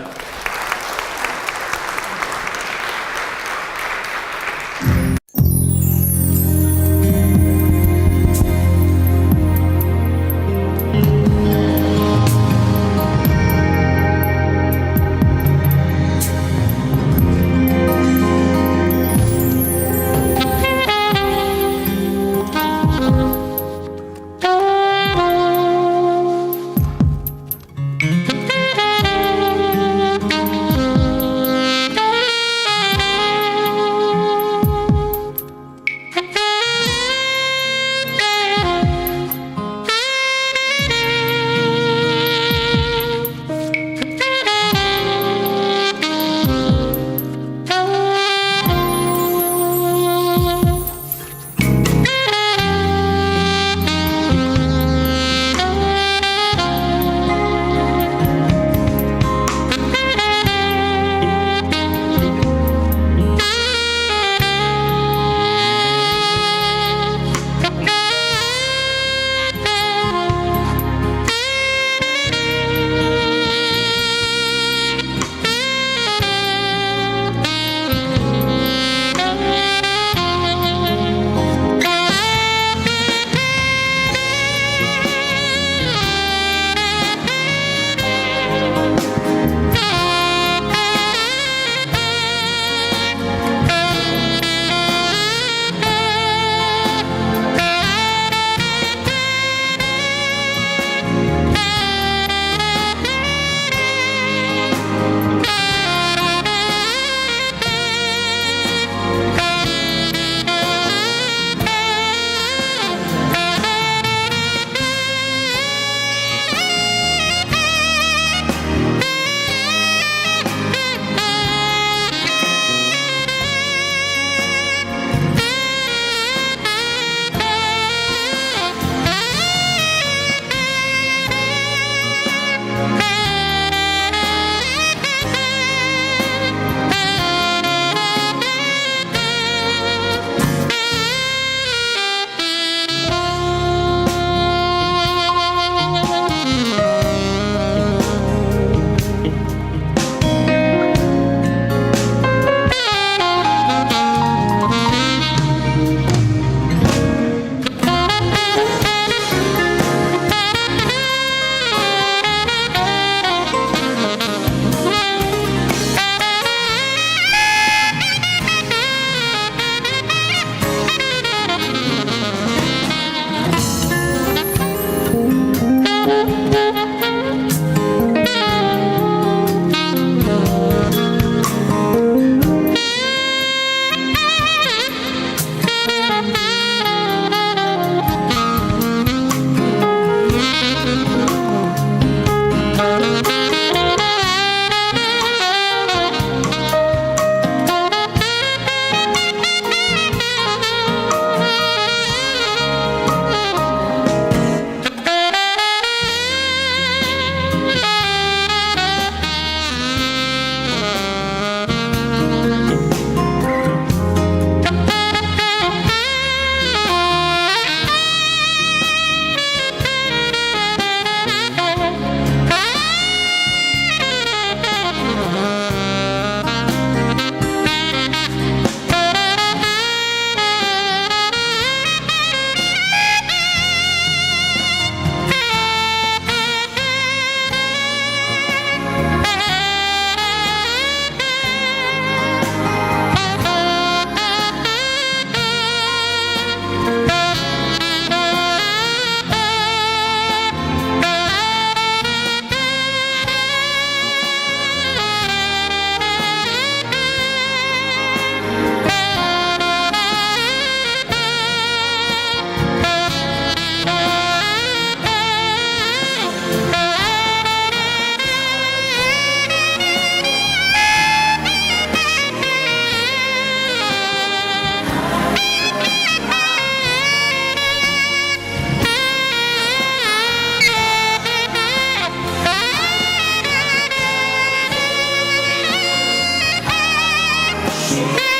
주